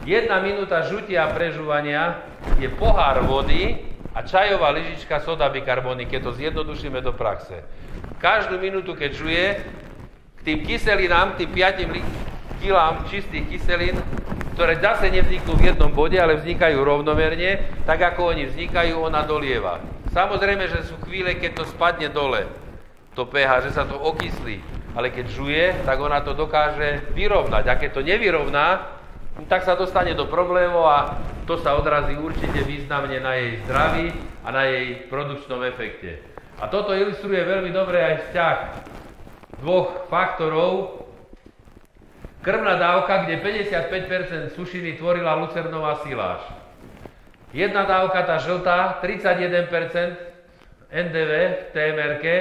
1 minúta žutia a prežúvania je pohár vody a čajová lyžička soda bikarbóny, keď to zjednodušíme do praxe. Každú minútu, keď žuje, tým kyselinám, tým 5 kilám čistých kyselín, ktoré zase nevzniknú v jednom bode, ale vznikajú rovnomerne, tak ako oni vznikajú, ona dolieva. Samozrejme, že sú chvíle, keď to spadne dole, to pH, že sa to okyslí, ale keď žuje, tak ona to dokáže vyrovnať. A keď to nevyrovná, tak sa dostane do problémov a to sa odrazí určite významne na jej zdraví a na jej produkčnom efekte. A toto ilustruje veľmi dobre aj vzťah dvoch faktorov. Krvná dávka, kde 55% sušiny tvorila lucernová siláž. Jedna dávka, tá žltá, 31% NDV v TMR-ke,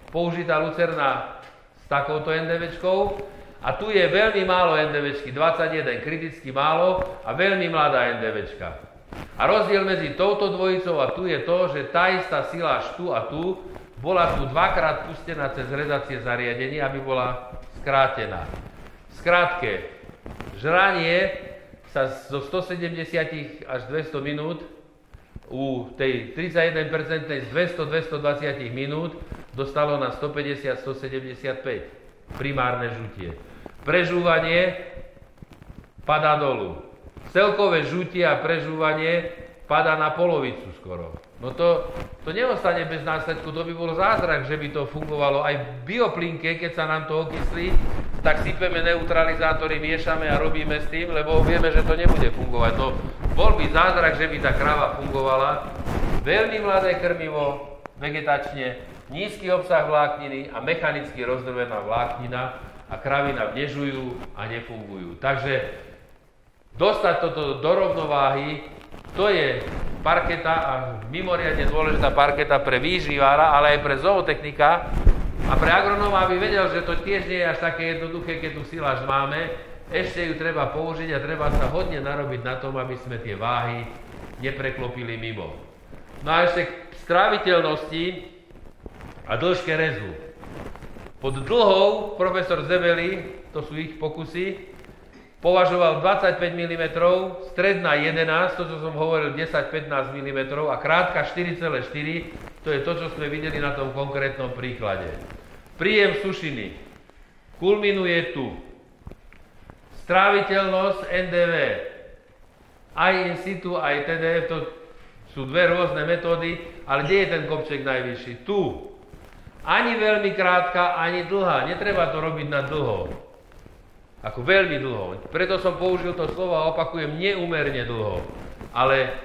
použitá lucerna s takouto NDVčkou. A tu je veľmi málo NDVčky, 21, kriticky málo a veľmi mladá NDVčka. A rozdiel medzi touto dvojicou a tu je to, že tá istá siláž tu a tu bola tu dvakrát pustená cez rezacie zariadenie, aby bola skrátená. Skrátke, žranie sa zo 170 až 200 minút u tej 31% z 200-220 minút dostalo na 150-175 primárne žutie. Prežúvanie padá dolu. Celkové žutie a prežúvanie padá na polovicu skoro. No to neostane bez následku, to by bol zázrak, že by to fungovalo. Aj v bioplinke, keď sa nám to okyslí, tak sypeme neutralizátory, miešame a robíme s tým, lebo vieme, že to nebude fungovať. No, bol by zázrak, že by tá krava fungovala. Veľmi mladé krmivo, vegetačne, nízky obsah vlákniny a mechanicky rozdrvená vláknina a kravina nežujú a nefungujú. Takže dostať toto do rovnováhy, to je parketa a mimoriadne dôležitá parketa pre výživára, ale aj pre zootechnika a pre agronóma, aby vedel, že to tiež nie je až také jednoduché, keď tu siláž máme. Ešte ju treba použiť a treba sa hodne narobiť na tom, aby sme tie váhy nepreklopili mimo. No a ešte k stráviteľnosti a dĺžke rezu. Pod dlhou profesor Zebeli, to sú ich pokusy, považoval 25 mm, stredná 11, to čo som hovoril 10-15 mm a krátka 4,4, to je to, čo sme videli na tom konkrétnom príklade. Príjem sušiny kulminuje tu. Stráviteľnosť NDV, aj in situ, aj TDF, to sú dve rôzne metódy, ale kde je ten kopček najvyšší? Tu. Ani veľmi krátka, ani dlhá. Netreba to robiť na dlho. Ako veľmi dlho. Preto som použil to slovo a opakujem neúmerne dlho. Ale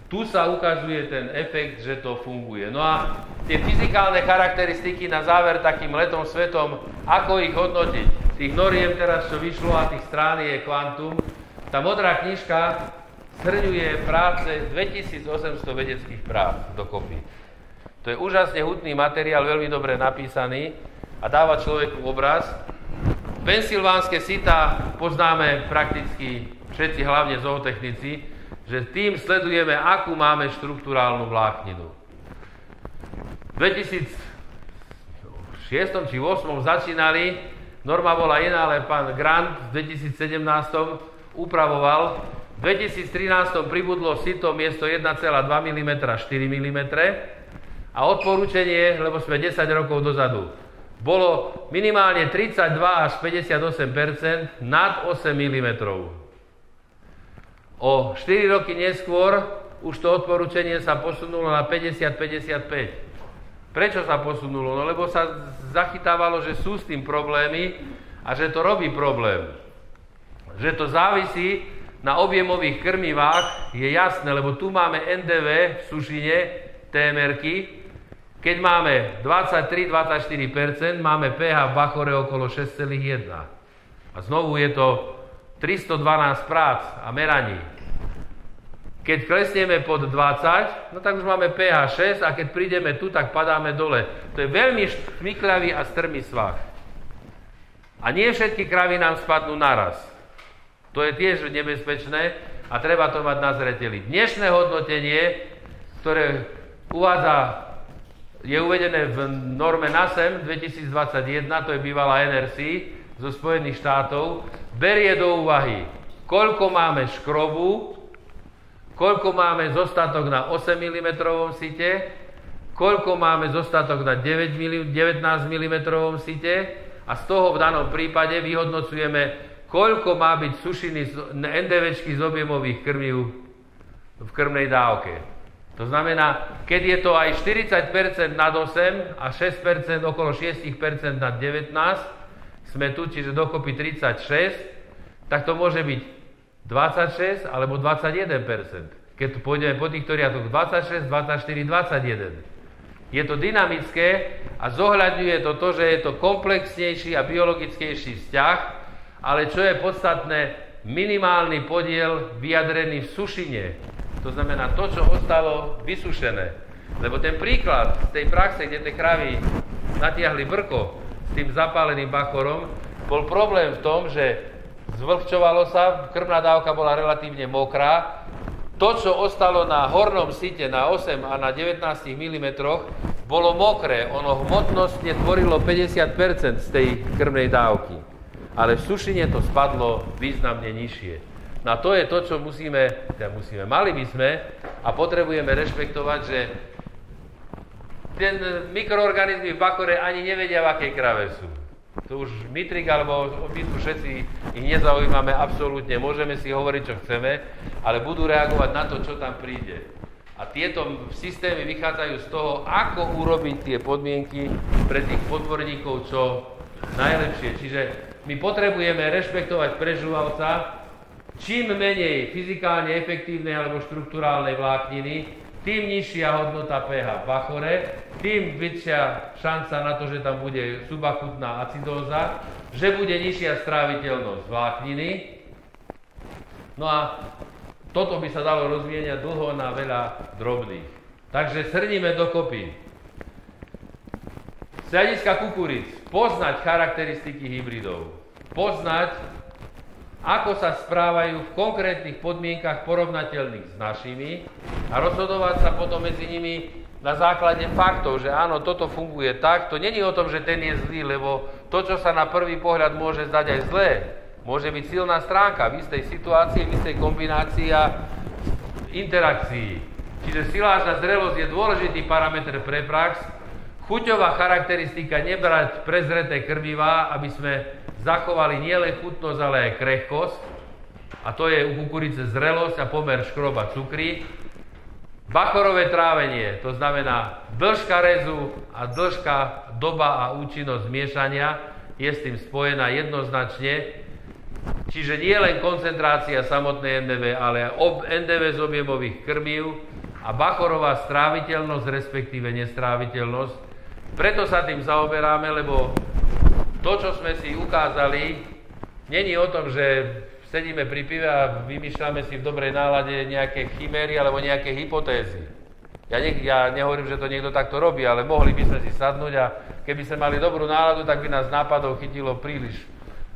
tu sa ukazuje ten efekt, že to funguje. No a tie fyzikálne charakteristiky na záver takým letom svetom, ako ich hodnotiť? Tých noriem teraz, čo vyšlo a tých strán je kvantum. Tá modrá knižka zhrňuje práce 2800 vedeckých prác dokopy. To je úžasne hutný materiál, veľmi dobre napísaný a dáva človeku obraz. Pensylvánske sitá poznáme prakticky všetci, hlavne zootechnici, že tým sledujeme, akú máme štruktúrálnu vlákninu. V 2006 či 2008 začínali, norma bola iná, ale pán Grant v 2017 upravoval. V 2013 pribudlo sito miesto 1,2 mm 4 mm a odporúčanie, lebo sme 10 rokov dozadu, bolo minimálne 32 až 58% nad 8 mm. O 4 roky neskôr už to odporúčanie sa posunulo na 50-55. Prečo sa posunulo? No lebo sa zachytávalo, že sú s tým problémy a že to robí problém. Že to závisí na objemových krmivách, je jasné, lebo tu máme NDV v sušine, TMR-ky. Keď máme 23-24%, máme pH v bachore okolo 6,1. A znovu je to 312 prác a meraní. Keď klesneme pod 20, no tak už máme pH 6 a keď prídeme tu, tak padáme dole. To je veľmi šmykľavý a strmý svah. A nie všetky kravy nám spadnú naraz. To je tiež nebezpečné a treba to mať na zreteli. Dnešné hodnotenie, ktoré je uvedené v norme NASEM 2021, to je bývalá NRC zo Spojených štátov, berie do úvahy, koľko máme škrobu, koľko máme zostatok na 8 mm site, koľko máme zostatok na 19 mm site a z toho v danom prípade vyhodnocujeme, koľko má byť sušiny NDVčky z objemových krmív v krmnej dávke. To znamená, keď je to aj 40% nad 8 a 6%, okolo 6% nad 19, sme tu, čiže dokopy 36, tak to môže byť 26 alebo 21%. Keď tu pôjdeme po týchto riadkoch 26, 24, 21. Je to dynamické a zohľadňuje to, že je to komplexnejší a biologickejší vzťah, ale čo je podstatné, minimálny podiel vyjadrený v sušine. To znamená to, čo ostalo vysušené. Lebo ten príklad z tej praxe, kde tie kravy natiahli brko s tým zapáleným bachorom, bol problém v tom, že zvlhčovalo sa, krmná dávka bola relatívne mokrá. To, čo ostalo na hornom site na 8 a na 19 mm, bolo mokré. Ono hmotnostne tvorilo 50% z tej krmnej dávky. Ale v sušine to spadlo významne nižšie. No a to je to, čo mali by sme a potrebujeme rešpektovať, že ten mikroorganizmy v bakore ani nevedia, v akej krave sú. To už Mitrik alebo my tu všetci ich nezaujímame absolútne, môžeme si hovoriť, čo chceme, ale budú reagovať na to, čo tam príde. A tieto systémy vychádzajú z toho, ako urobiť tie podmienky pre tých podvorníkov čo najlepšie. Čiže my potrebujeme rešpektovať prežúvavca, čím menej fyzikálne efektívnej alebo štruktúrálnej vlákniny, tým nižšia hodnota pH v bachore, tým väčšia šanca na to, že tam bude subakutná acidóza, že bude nižšia stráviteľnosť vlákniny. No a toto by sa dalo rozvíjať dlho na veľa drobných. Takže shrníme dokopy. Z hľadiska kukuric, poznať charakteristiky hybridov, poznať, ako sa správajú v konkrétnych podmienkach porovnateľných s našimi a rozhodovať sa potom medzi nimi na základe faktov, že áno, toto funguje tak. To není o tom, že ten je zlý, lebo to, čo sa na prvý pohľad môže zdať aj zlé, môže byť silná stránka v istej situácii, v istej kombinácii a interakcii. Čiže silážna zrelosť je dôležitý parameter pre prax. Chuťová charakteristika, nebrať prezreté krmivá, aby sme zachovali nielen chutnosť, ale aj krehkosť. A to je u kukurice zrelosť a pomer škroba cukry. Bachorové trávenie, to znamená dĺžka rezu a dĺžka, doba a účinnosť zmiešania je s tým spojená jednoznačne. Čiže nie len koncentrácia samotnej NDV, ale aj NDV z objemových krmív a bachorová stráviteľnosť, respektíve nestráviteľnosť. Preto sa tým zaoberáme, lebo to, čo sme si ukázali, není o tom, že sedíme pri pive a vymýšľame si v dobrej nálade nejaké chiméry alebo nejaké hypotézy. Ja nehovorím, že to niekto takto robí, ale mohli by sme si sadnúť a keby sme mali dobrú náladu, tak by nás nápadov chytilo príliš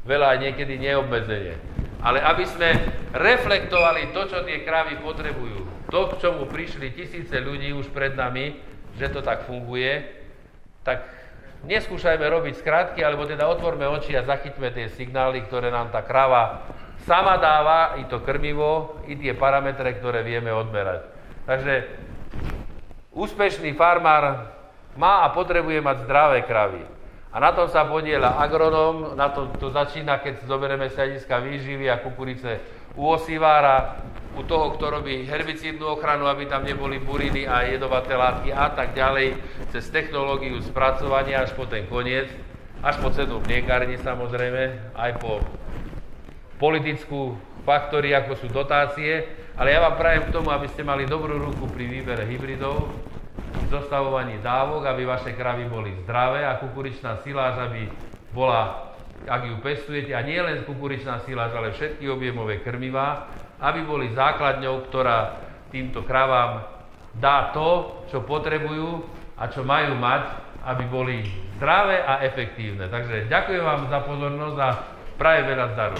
veľa a niekedy neobmedzenie. Ale aby sme reflektovali to, čo tie kravy potrebujú, to, k čomu prišli tisíce ľudí už pred nami, že to tak funguje, tak neskúšajme robiť skratky, alebo teda otvorme oči a zachyťme tie signály, ktoré nám tá krava sama dáva, i to krmivo, i tie parametre, ktoré vieme odmerať. Takže úspešný farmár má a potrebuje mať zdravé kravy. A na tom sa podieľa agronóm, na to začína, keď zoberieme z hľadiska výživy a kukurice u osivára, u toho, kto robí herbicídnu ochranu, aby tam neboli buriny a jedovaté látky a tak ďalej, cez technológiu spracovania až po ten koniec, až po cenu v mliekárni samozrejme, aj po politickú faktory, ako sú dotácie, ale ja vám prajem k tomu, aby ste mali dobrú ruku pri výbere hybridov, zostavovaní dávok, aby vaše kravy boli zdravé a kukuričná siláž, aby bola, ak ju pestujete, a nie len kukuričná siláž, ale všetky objemové krmivá, aby boli základňou, ktorá týmto kravám dá to, čo potrebujú a čo majú mať, aby boli zdravé a efektívne. Takže ďakujem vám za pozornosť a prajem veľa zdaru.